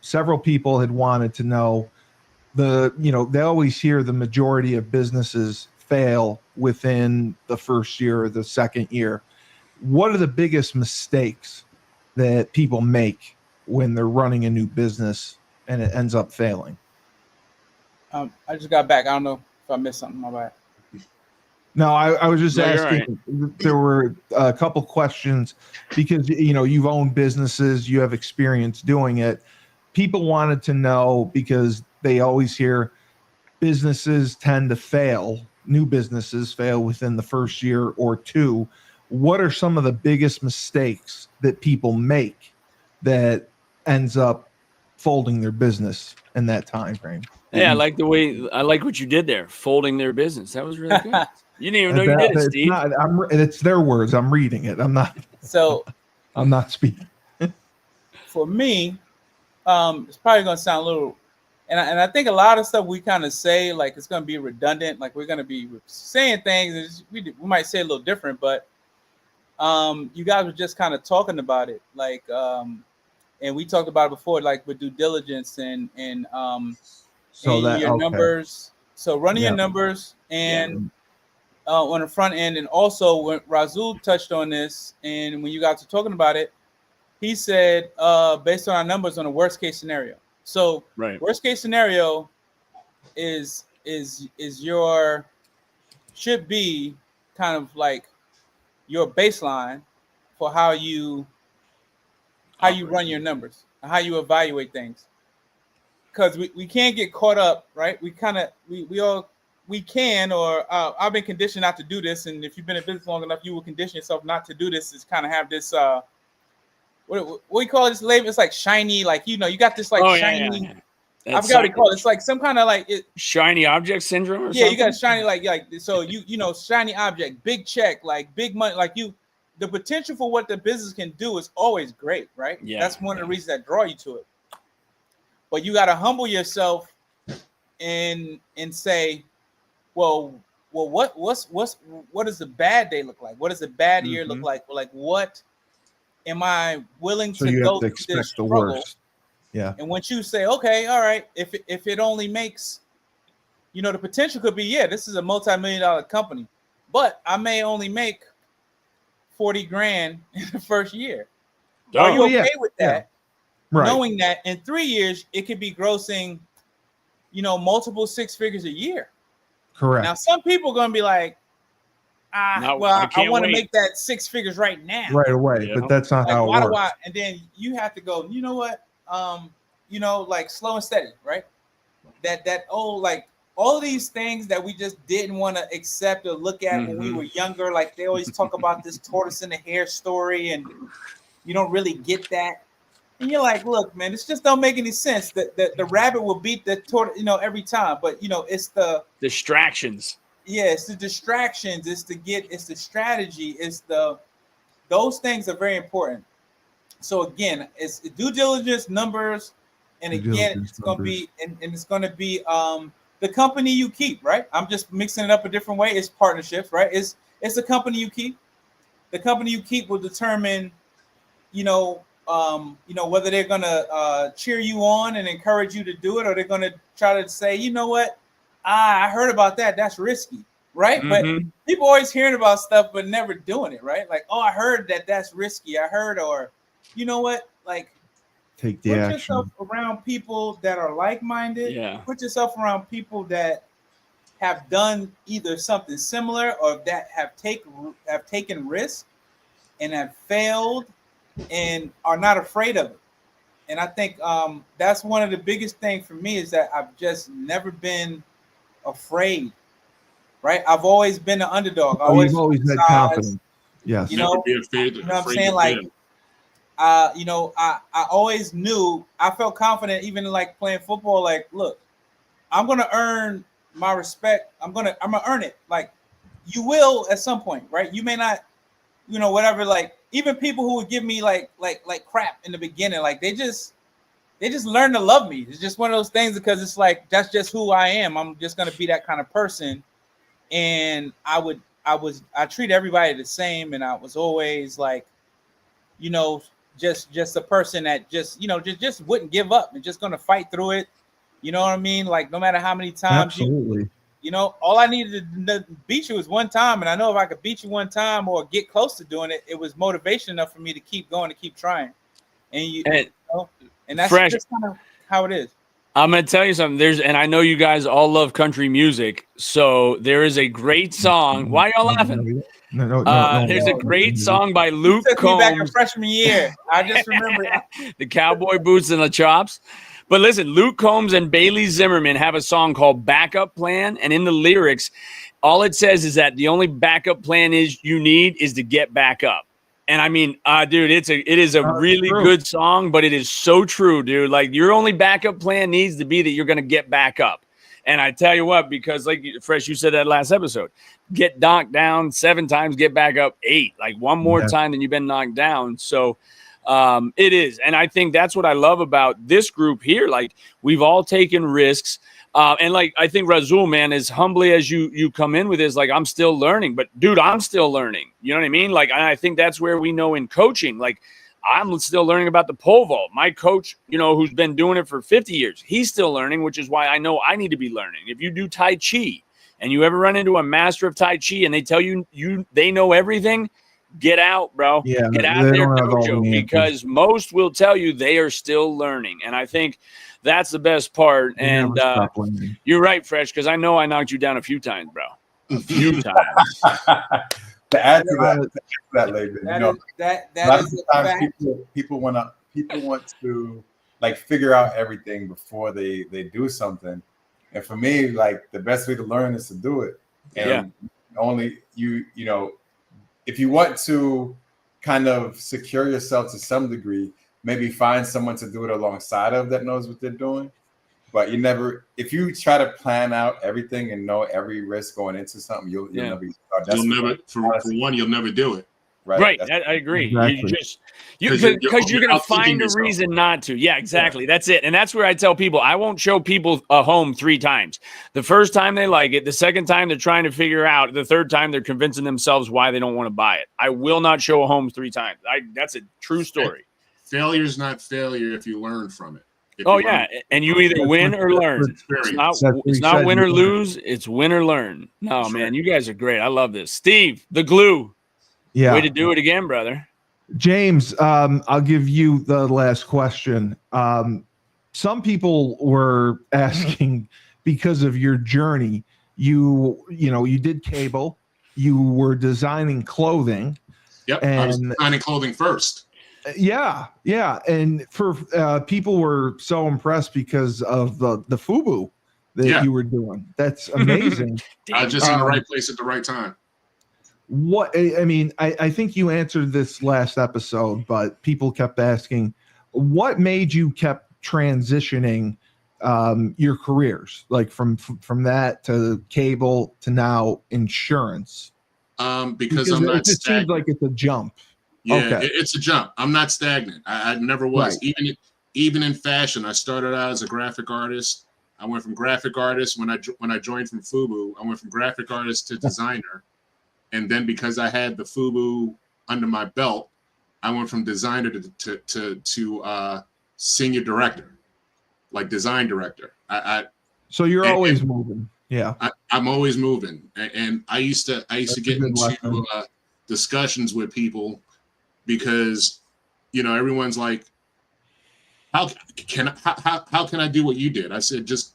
S1: several people had wanted to know they always hear the majority of businesses fail within the first year or the second year. What are the biggest mistakes that people make when they're running a new business and it ends up failing?
S5: I just got back. I don't know if I missed something. My bad.
S1: No, I was just asking.
S2: Right.
S1: There were a couple questions because, you've owned businesses, you have experience doing it. People wanted to know because they always hear businesses tend to fail. New businesses fail within the first year or two. What are some of the biggest mistakes that people make that ends up folding their business in that time frame?
S2: Yeah, I like what you did there, folding their business. That was really good. You didn't even know you did it, Steve.
S1: It's their words. I'm reading it. I'm not.
S5: So
S1: I'm not speaking.
S5: For me, it's probably going to sound a little, and I think a lot of stuff we kind of say, like, it's going to be redundant. Like, we're going to be saying things, and we might say a little different, but you guys were just kind of talking about it, like, and we talked about it before, like with due diligence and your numbers. So running your numbers and on the front end, and also when Razul touched on this, and when you guys were talking about it, he said based on our numbers on a worst case scenario. So worst case scenario should be kind of like your baseline for how you run your numbers and how you evaluate things. Because we can't get caught up, right? I've been conditioned not to do this, and if you've been in business long enough, you will condition yourself not to do this. Is kind of have this what do you call this label? It's like shiny, like you got this like shiny. Yeah. I forgot what you call it. It's like some kind of like
S2: shiny object syndrome. Or something?
S5: You got shiny like so shiny object, big check, like big money, like you. The potential for what the business can do is always great, right? Yeah, that's one of the reasons that draw you to it. But you got to humble yourself and say, well, what does the bad day look like? What does the bad year look like? Like, what am I willing to go through this struggle? Worst.
S1: Yeah.
S5: And once you say, okay, all right, if it only makes, the potential could be, this is a multi-million-dollar company, but I may only make 40 grand in the first year.
S2: Oh,
S5: Are you okay
S1: yeah,
S5: with
S1: yeah.
S5: that?
S1: Right.
S5: Knowing that in 3 years it could be grossing, multiple six figures a year.
S1: Correct.
S5: Now some people are gonna be like,
S2: No,
S5: well,
S2: I
S5: I
S2: can't
S5: want to
S2: wait.
S5: make that six figures right now.
S1: Right away,
S2: Yeah.
S1: but that's not
S5: Like,
S1: how it
S5: why
S1: works.
S5: do I? And then you have to go, you know what? Like slow and steady, right? That old, like all these things that we just didn't want to accept or look at when we were younger. Like they always talk about this tortoise and the hare story, and you don't really get that. And you're like, look, man, this just don't make any sense. The rabbit will beat the tortoise, every time. But it's the
S2: Distractions.
S5: it's the distractions. It's the strategy. Those things are very important. So again, it's due diligence, numbers, and
S1: Due
S5: again,
S1: diligence,
S5: it's going to
S1: numbers.
S5: be and it's going to be the company you keep, right? I'm just mixing it up a different way. It's partnerships, right? It's the company you keep. The company you keep will determine, whether they're going to cheer you on and encourage you to do it, or they're going to try to say, you know what, I heard about that. That's risky, right? But people always hearing about stuff but never doing it, right? Like, oh, I heard that's risky. I heard, or you know what, like.
S1: Take the
S5: Put
S1: action.
S5: yourself around people that are like-minded.
S2: Yeah.
S5: Put yourself around people that have done either something similar or that have taken risks and have failed and are not afraid of it. And I think that's one of the biggest things for me is that I've just never been afraid. Right? I've always been an underdog.
S1: You've always had confidence. Yes.
S3: Never be afraid.
S5: You know what I'm saying? Like. I always knew, I felt confident even in like playing football. Like, look, I'm gonna earn my respect. I'm gonna earn it. Like, you will at some point, right? You may not, whatever. Like, even people who would give me like crap in the beginning, like they just learn to love me. It's just one of those things because it's like that's just who I am. I'm just gonna be that kind of person, and I treat everybody the same, and I was always like, just a person that just wouldn't give up and just gonna fight through it. You know what I mean? Like no matter how many times
S1: Absolutely.
S5: All I needed to beat you was one time, and I know if I could beat you one time or get close to doing it, it was motivation enough for me to keep going, to keep trying. And that's
S2: Fresh.
S5: just kind of how it is.
S2: I'm going to tell you something. And I know you guys all love country music. So there is a great song. Why y'all laughing?
S1: No.
S2: There's a great song by Luke
S5: Took me back in
S2: Combs.
S5: freshman year. I just remember
S2: The cowboy boots and the chops. But listen, Luke Combs and Bailey Zimmerman have a song called Backup Plan. And in the lyrics, all it says is that the only backup plan you need is to get back up. And I mean, dude, it is a really good song, but it is so true, dude. Like your only backup plan needs to be that you're going to get back up. And I tell you what, because like Fresh, you said that last episode, get knocked down 7 times, get back up 8, like one more time than you've been knocked down. So it is. And I think that's what I love about this group here. Like we've all taken risks. And like, I think Razul, man, as humbly as you come in with this, like, I'm still learning, but dude, I'm still learning. You know what I mean? Like, I think that's where we know in coaching, like I'm still learning about the pole vault. My coach, who's been doing it for 50 years, he's still learning, which is why I know I need to be learning. If you do Tai Chi and you ever run into a master of Tai Chi and they tell you they know everything, get out, bro.
S1: Yeah,
S2: get out their dojo, because most will tell you they are still learning. And I think that's the best part. And you're right, Fresh, because I know I knocked you down a few times, bro. A few times.
S4: To add to that, Laban,
S5: that
S4: a lot of
S5: is
S4: times people want to like figure out everything before they do something. And for me, like the best way to learn is to do it. And only if you want to kind of secure yourself to some degree, maybe find someone to do it alongside of that knows what they're doing. But if you try to plan out everything and know every risk going into something, you'll never
S3: you'll never do it.
S2: Right. I agree.
S1: Exactly.
S2: Because you're going to find a reason not to. Yeah, exactly. That's it. And that's where I tell people, I won't show people a home 3 times. The first time they like it. The second time they're trying to figure out. The third time they're convincing themselves why they don't want to buy it. I will not show a home 3 times. That's a true story.
S3: Failure is not failure if you learn from it.
S2: And you either win or learn. It's not win or lose. It's win or learn. No, man, you guys are great. I love this. Steve, the glue.
S1: Yeah.
S2: Way to do it again, brother.
S1: James, I'll give you the last question. Some people were asking because of your journey. You did cable. You were designing clothing.
S3: Yep, I was designing clothing first.
S1: Yeah. And for people were so impressed because of the FUBU that you were doing. That's amazing.
S3: I was just in the right place at the right time.
S1: What I mean, I think you answered this last episode, but people kept asking, what made you kept transitioning your careers, like from that to cable to now insurance?
S3: Because I'm not
S1: it just seems like it's a jump.
S3: Yeah,
S1: Okay.
S3: it's a jump. I'm not stagnant. I never was. Right. Even in fashion, I started out as a graphic artist. I went from graphic artist when I joined from FUBU. I went from graphic artist to designer. And then because I had the FUBU under my belt, I went from designer to senior director, like design director.
S1: So you're always moving. Yeah,
S3: I'm always moving, and I used to get into discussions with people because, everyone's like, how can I do what you did? I said, just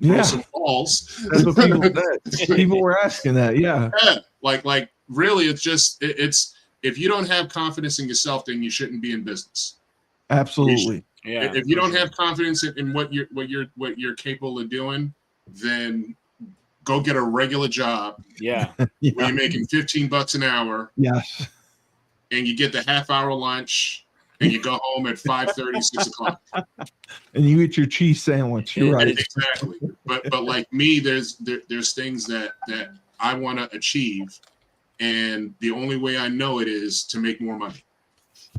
S3: throw some balls.
S1: That's what people said. People were asking that. Yeah.
S3: Like really, it's if you don't have confidence in yourself, then you shouldn't be in business.
S1: Absolutely.
S2: Yeah.
S3: If you don't have confidence in what you're capable of doing, then go get a regular job.
S2: Yeah.
S3: Where you're making $15 an hour.
S1: Yes.
S3: And you get the half-hour lunch, and you go home at 5:30, 6 o'clock.
S1: And you eat your cheese sandwich. You're right.
S3: Exactly. But like me, there's things that I want to achieve, and the only way I know it is to make more money.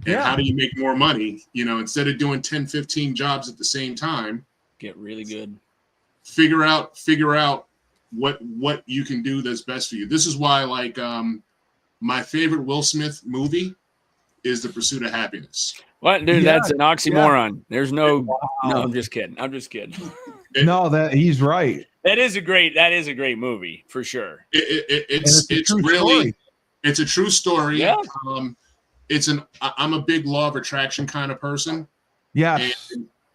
S3: And how do you make more money? Instead of doing 10, 15 jobs at the same time,
S2: get really good.
S3: Figure out what you can do that's best for you. This is why, like, my favorite Will Smith movie is The Pursuit of Happiness.
S2: What, dude? Yeah, that's an oxymoron. Yeah. There's no. Wow. No, I'm just kidding.
S1: No, that he's right.
S2: That is a great movie for sure.
S3: It's really it's a true story.
S2: Yeah.
S3: I'm a big law of attraction kind of person.
S1: Yeah.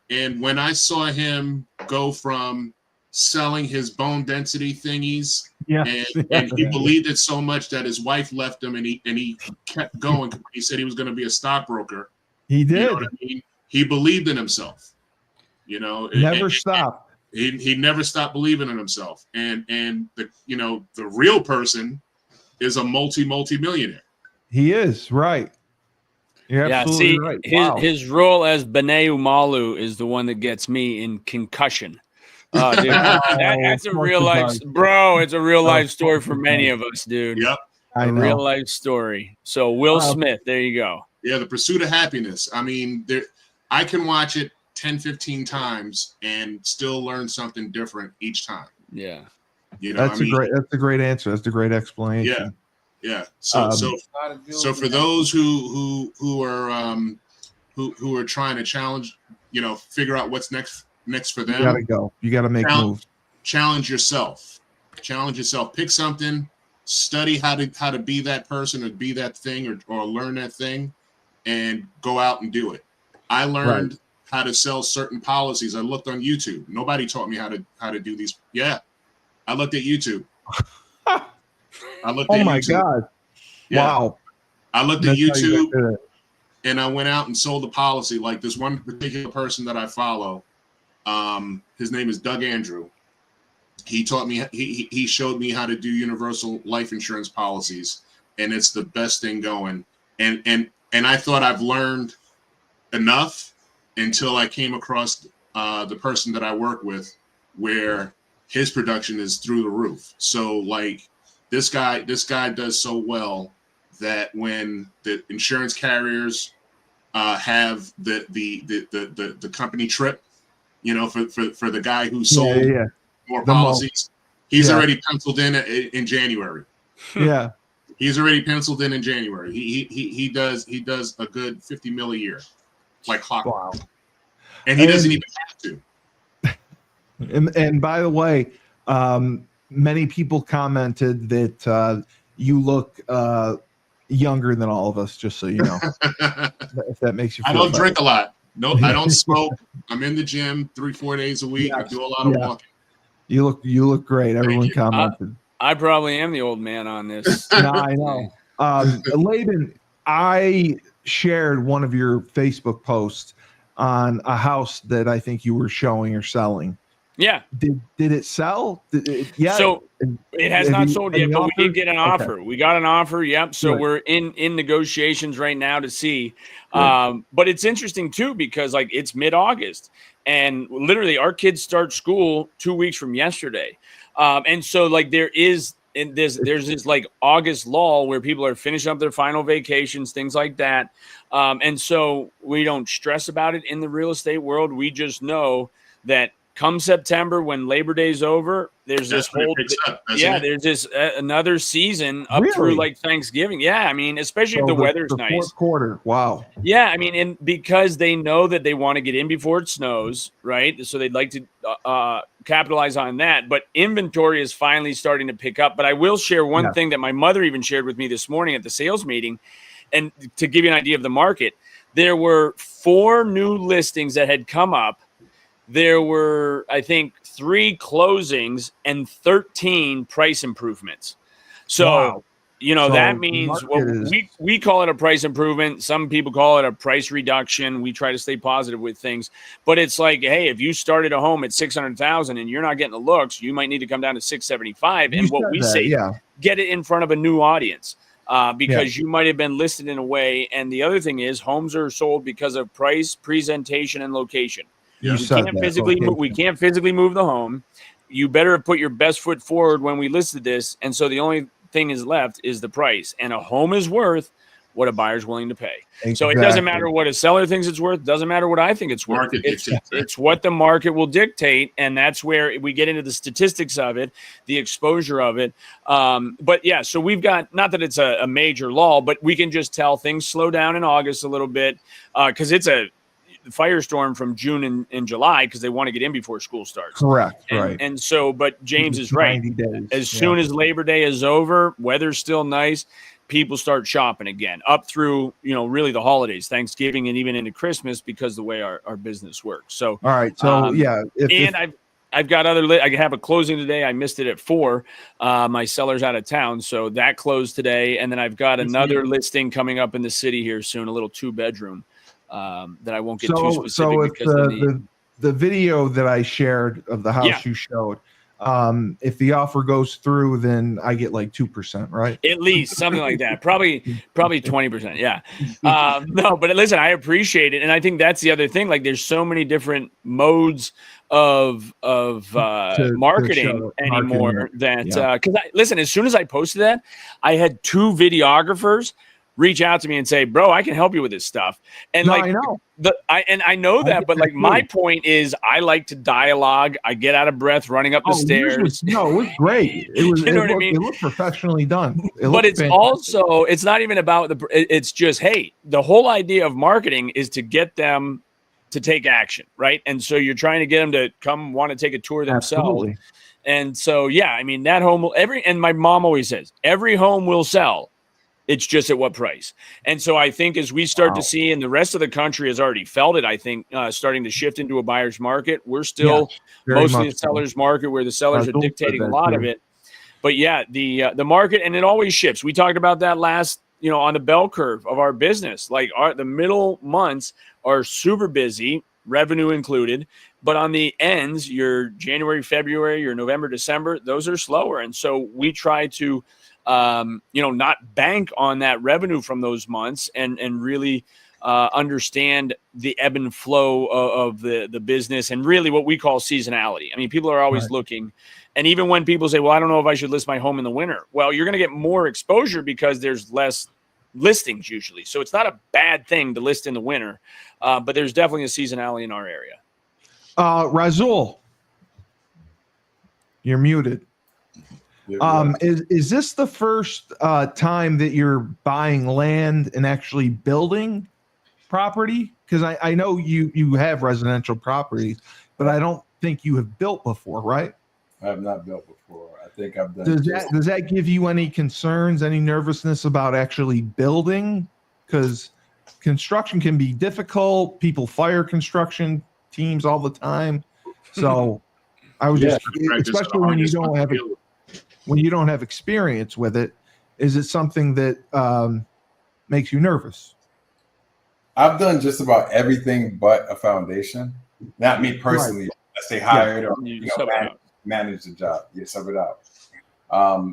S3: And when I saw him go from selling his bone density thingies, and he believed it so much that his wife left him, and he kept going. He said he was going to be a stockbroker.
S1: He did.
S3: You know what I mean? He believed in himself.
S1: Never stopped.
S3: He never stopped believing in himself. And the real person is a multi-millionaire.
S1: He is right. You're absolutely right.
S2: His role as Bene Umalu is the one that gets me in Concussion. Dude, that's a real life, bro. It's a real life story for many of us, dude.
S3: Yep,
S2: a real life story. So Will Smith, there you go.
S3: Yeah, The Pursuit of Happiness. I mean, I can watch it 10, 15 times and still learn something different each time.
S2: Yeah,
S1: that's a great answer. That's a great explanation.
S3: Yeah. So for those who are trying to challenge, figure out what's next for them.
S1: You gotta go. You gotta make moves.
S3: Challenge yourself. Pick something. Study how to be that person or be that thing or learn that thing, and go out and do it. I learned how to sell certain policies. I looked on YouTube. Nobody taught me how to do these. Yeah, I looked at YouTube.
S1: Oh my God!
S3: Yeah.
S1: Wow.
S3: I looked at YouTube, and I went out and sold a policy. Like this one particular person that I follow. His name is Doug Andrew. He taught me. He showed me how to do universal life insurance policies, and it's the best thing going. And I thought I've learned enough until I came across the person that I work with, where his production is through the roof. So like this guy does so well that when the insurance carriers have the company trip, for the guy who sold more policies, he's already penciled in January.
S1: Yeah,
S3: he's already penciled in January. He does a good 50 mil a year, like clockwork. Wow. And he doesn't even have to.
S1: And by the way, many people commented that you look younger than all of us, just so you know. If that makes you feel
S3: I don't
S1: better.
S3: drink a lot. No, I don't smoke. I'm in the gym 3-4 days a week. I do a lot of walking.
S1: You look great. Everyone commented.
S2: I probably am the old man on this.
S1: No, I know. Laban, I shared one of your Facebook posts on a house that I think you were showing or selling.
S2: Yeah.
S1: Did it sell? Yeah.
S2: So it has not sold yet, but we did get an offer.
S1: Okay.
S2: We got an offer. Yep. So we're in negotiations right now to see. But it's interesting too, because like it's mid-August and literally our kids start school 2 weeks from yesterday. And so like there's this like August lull where people are finishing up their final vacations, things like that. And so we don't stress about it in the real estate world. We just know that come September, when Labor Day's over, there's this whole there's this another season up through like Thanksgiving. Yeah, I mean, especially if the weather's nice.
S1: Fourth quarter, wow.
S2: Yeah, I mean, and because they know that they want to get in before it snows, right? So they'd like to capitalize on that. But inventory is finally starting to pick up. But I will share one thing that my mother even shared with me this morning at the sales meeting, and to give you an idea of the market, there were 4 new listings that had come up. There were, I think, 3 closings and 13 price improvements. So, that means we call it a price improvement. Some people call it a price reduction. We try to stay positive with things. But it's like, hey, if you started a home at $600,000 and you're not getting the looks, you might need to come down to $675,000. And what we say, get it in front of a new audience. Because you might have been listed in a way. And the other thing is homes are sold because of price, presentation, and location. We can't physically move the home. You better have put your best foot forward when we listed this. And so the only thing is left is the price. And a home is worth what a buyer's willing to pay. Exactly. So it doesn't matter what a seller thinks it's worth. Doesn't matter what I think it's worth. It's what the market will dictate. And that's where we get into the statistics of it, the exposure of it. But yeah, so we've got, not that it's a major lull, but we can just tell things slow down in August a little bit because it's a firestorm from June and July because they want to get in before school starts.
S1: Correct.
S2: And so, but James is right. As soon as Labor Day is over, weather's still nice, people start shopping again up through, really the holidays, Thanksgiving, and even into Christmas because the way our business works. So,
S1: all right. So
S2: I've got I have a closing today. I missed it at 4. My seller's out of town, so that closed today. And then I've got another listing coming up in the city here soon, a little 2-bedroom. That I won't get too specific.
S1: So if the video that I shared of the house you showed, if the offer goes through, then I get like 2%, right?
S2: At least something like that. Probably 20%. Yeah. No, but listen, I appreciate it, and I think that's the other thing. Like, there's so many different modes of marketing anymore that because listen, as soon as I posted that, I had 2 videographers reach out to me and say, bro, I can help you with this stuff. And I know that, but like my point is I like to dialogue. I get out of breath running up the stairs.
S1: It was great. It was,
S2: what I mean?
S1: It looked professionally done.
S2: But it's also, it's not even about it's just, hey, the whole idea of marketing is to get them to take action. Right. And so you're trying to get them to come want to take a tour themselves.
S1: Absolutely.
S2: And so, yeah, I mean, that home will and my mom always says, every home will sell. It's just at what price. And so I think as we start to see, and the rest of the country has already felt it, I think starting to shift into a buyer's market. We're still mostly a seller's market where the sellers are dictating a lot of it. But yeah, the market, and it always shifts. We talked about that last, on the bell curve of our business. Like the middle months are super busy, revenue included. But on the ends, your January, February, your November, December, those are slower. And so we try to not bank on that revenue from those months and really understand the ebb and flow of the business and really what we call seasonality. I mean, people are always looking. And even when people say, well, I don't know if I should list my home in the winter. Well, you're going to get more exposure because there's less listings usually. So it's not a bad thing to list in the winter, but there's definitely a seasonality in our area.
S1: Razul, you're muted. Is this the first time that you're buying land and actually building property? Because I know you have residential properties, but I don't think you have built before, right?
S4: I have not built before. I think I've done.
S1: Does that give you any concerns, any nervousness about actually building? Because construction can be difficult. People fire construction teams all the time. So I was just, especially when you don't have experience with it, is it something that makes you nervous?
S4: I've done just about everything but a foundation. Not me personally. Right. I say hired or manage the job. You sub it out.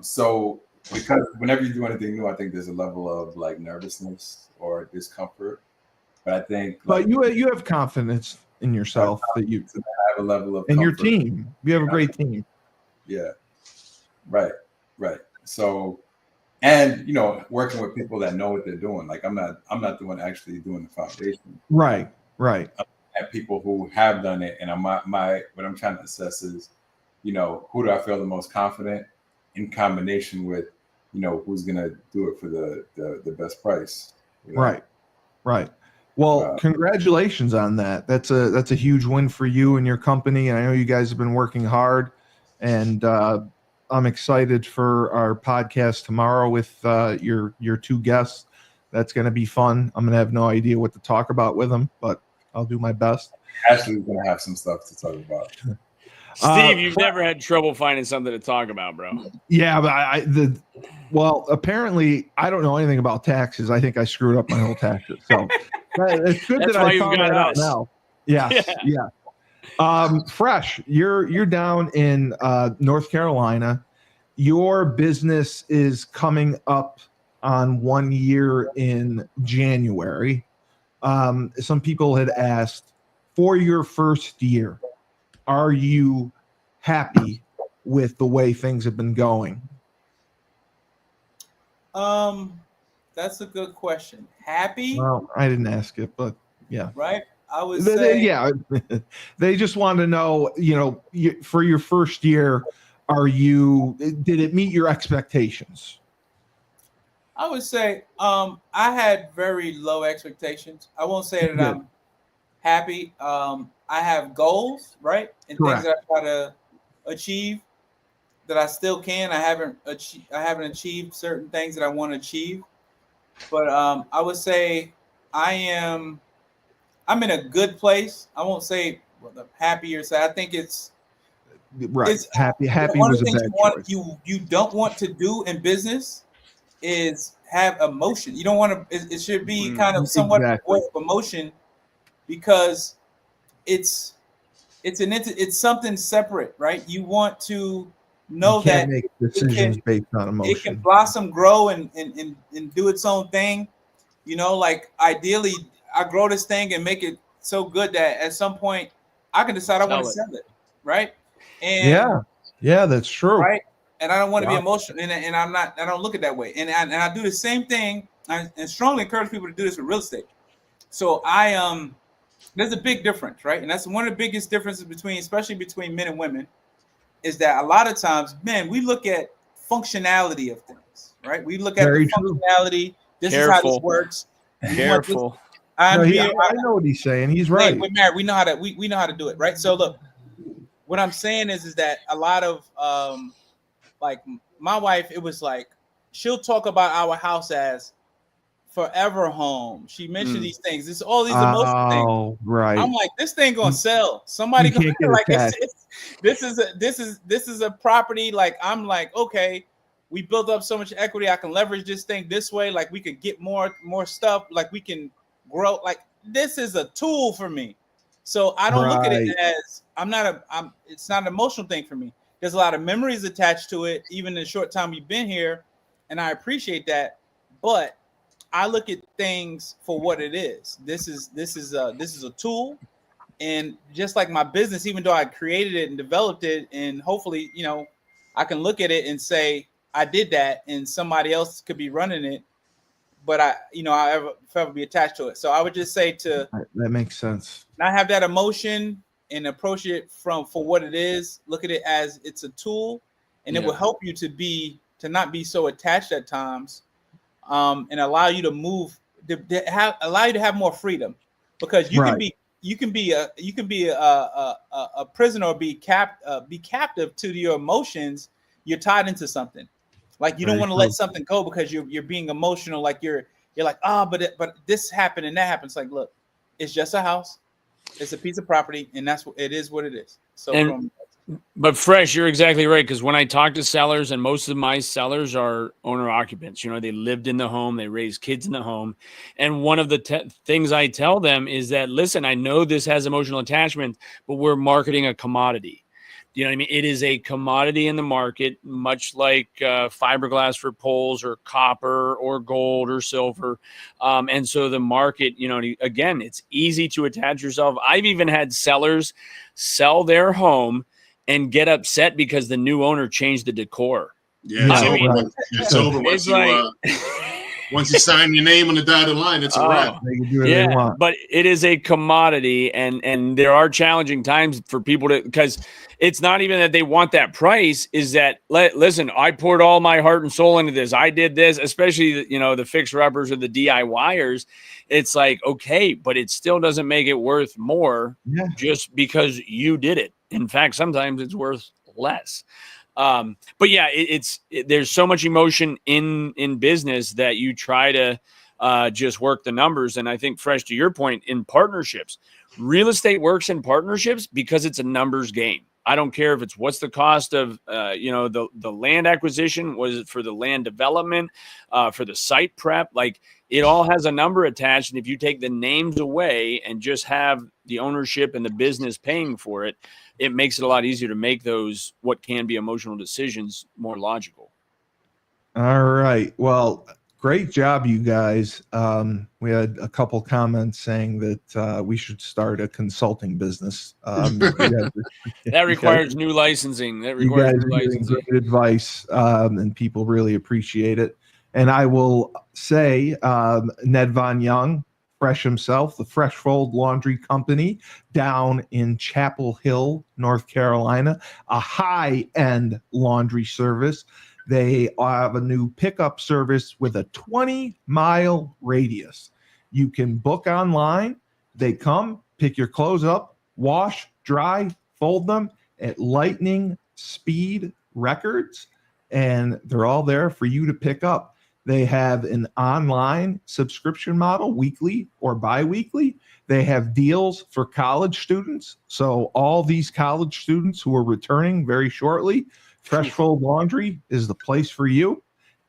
S4: So because whenever you do anything new, I think there's a level of like nervousness or discomfort. But I think,
S1: but you have confidence in yourself that you
S4: have a level of
S1: and your team. You have a great team.
S4: Yeah. Right. So, and working with people that know what they're doing. Like I'm not the one actually doing the foundation.
S1: Right.
S4: At people who have done it, and what I'm trying to assess is, who do I feel the most confident in combination with, who's gonna do it for the best price.
S1: Right. Well, congratulations on that. That's a huge win for you and your company. And I know you guys have been working hard, and I'm excited for our podcast tomorrow with your two guests. That's going to be fun. I'm going to have no idea what to talk about with them, but I'll do my best.
S4: Ashley's going to have some stuff to talk about.
S2: Steve, you've never had trouble finding something to talk about, bro.
S1: Yeah, but apparently I don't know anything about taxes. I think I screwed up my whole taxes. So it's good that I found that out now. Yeah. Fresh, you're down in North Carolina. Your business is coming up on 1 year in January. Some people had asked, for your first year, are you happy with the way things have been going?
S5: That's a good question. Happy?
S1: Well, I didn't ask it, but yeah.
S5: Right? I would say.
S1: Yeah. They just want to know, for your first year, did it meet your expectations?
S5: I would say I had very low expectations. I won't say that I'm happy. I have goals, right? And
S1: Correct.
S5: Things that I try to achieve that I still can. I haven't achieved certain things that I want to achieve. But I would say I'm in a good place. I won't say the happy or sad. I think it's
S1: right.
S5: It's,
S1: happy
S5: one
S1: was
S5: of the
S1: a
S5: things
S1: bad choice.
S5: You don't want to do in business is have emotion. You don't want to. It should be kind of somewhat void of emotion, because it's something separate, right? You want to know that
S1: make decisions based on emotion.
S5: It can blossom, grow, and do its own thing. Like ideally, I grow this thing and make it so good that at some point I can decide I want to sell it, right? And
S1: yeah, that's true,
S5: right? And I don't want to be emotional, and I don't look at that way. And I do the same thing, and strongly encourage people to do this with real estate. So there's a big difference, right? And that's one of the biggest differences especially between men and women, is that a lot of times, men, we look at functionality of things, right? We look at the functionality. This is how this works.
S2: Careful.
S1: I know what he's saying. He's right.
S5: We're married. We know how to do it, right? So look, what I'm saying is that a lot of like my wife, it was like she'll talk about our house as forever home. She mentioned these things. This all these emotional things. Oh,
S1: right.
S5: I'm like, this thing gonna sell. Somebody gonna like this is a property. Like I'm like, okay, we built up so much equity. I can leverage this thing this way. Like we could get more stuff. Like we can grow. Like this is a tool for me. So I don't look at it as it's not an emotional thing for me. There's a lot of memories attached to it, even in the short time we've been here, and I appreciate that. But I look at things for what it is. This is a tool, and just like my business, even though I created it and developed it, and hopefully, I can look at it and say I did that, and somebody else could be running it, but I ever be attached to it. So I would just say that
S1: makes sense.
S5: Not have that emotion and approach it for what it is. Look at it as it's a tool, and it will help you to not be so attached at times, and allow you to move, allow you to have more freedom, because you can be you can be a prisoner or be captive to your emotions. You're tied into something. Like you don't want to let something go because you're being emotional. Like you're like, but this happened and that happened. It's like, look, it's just a house. It's a piece of property, and that's what it is. What it is. So
S2: But Fresh, you're exactly right. Because when I talk to sellers, and most of my sellers are owner occupants, they lived in the home, they raised kids in the home. And one of the things I tell them is that, listen, I know this has emotional attachment, but we're marketing a commodity. You know what I mean? It is a commodity in the market, much like fiberglass for poles or copper or gold or silver. And so the market, again, it's easy to attach yourself. I've even had sellers sell their home and get upset because the new owner changed the decor.
S3: Yeah, it's over once once you sign your name on the dotted line. It's a wrap.
S1: They can do what they want.
S2: But it is a commodity, and there are challenging times for people because it's not even that they want that price. Is that listen? I poured all my heart and soul into this. I did this, especially the fixer uppers or the DIYers. It's like, okay, but it still doesn't make it worth more just because you did it. In fact, sometimes it's worth less. But yeah, there's so much emotion in business that you try to just work the numbers. And I think, Fresh, to your point, in partnerships, real estate works in partnerships because it's a numbers game. I don't care if it's what's the cost of, the land acquisition, was it for the land development, for the site prep, like it all has a number attached. And if you take the names away and just have the ownership and the business paying for it, it makes it a lot easier to make those, what can be emotional decisions, more logical.
S1: All right. Well, great job, you guys. We had a couple comments saying that we should start a consulting business.
S2: That requires new licensing. That requires new licensing.
S1: Great advice, and people really appreciate it. And I will say, Nedvonne Young, Fresh himself, the FreshFold Laundry Company down in Chapel Hill, North Carolina, a high-end laundry service. They have a new pickup service with a 20-mile radius. You can book online. They come, pick your clothes up, wash, dry, fold them at lightning speed records, and they're all there for you to pick up. They have an online subscription model, weekly or bi-weekly. They have deals for college students. So all these college students who are returning very shortly, FreshFold Laundry is the place for you.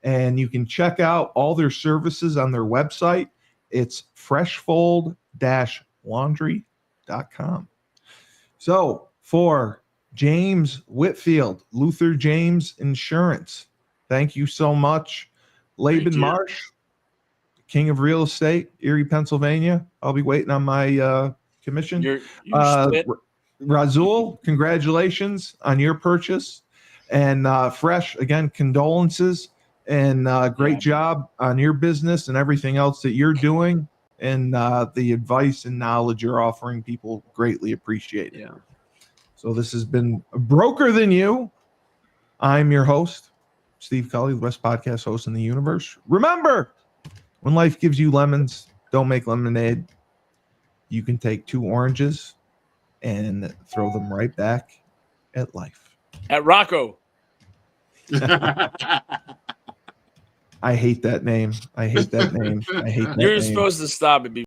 S1: And you can check out all their services on their website. It's freshfold-laundry.com. So for James Whitfield, Luther James Insurance, thank you so much. Laban Marsh, king of real estate, Erie, Pennsylvania. I'll be waiting on my commission.
S2: You're
S1: Razul, congratulations on your purchase. And Fresh, again, condolences and great job on your business and everything else that you're doing. And the advice and knowledge you're offering people greatly appreciate it.
S2: Yeah.
S1: So this has been Broker Than You. I'm your host, Steve Cully, the best podcast host in the universe. Remember, when life gives you lemons, don't make lemonade. You can take 2 oranges and throw them right back at life.
S2: At Rocco.
S1: I hate that name. I hate that name.
S2: You're supposed to stop it before.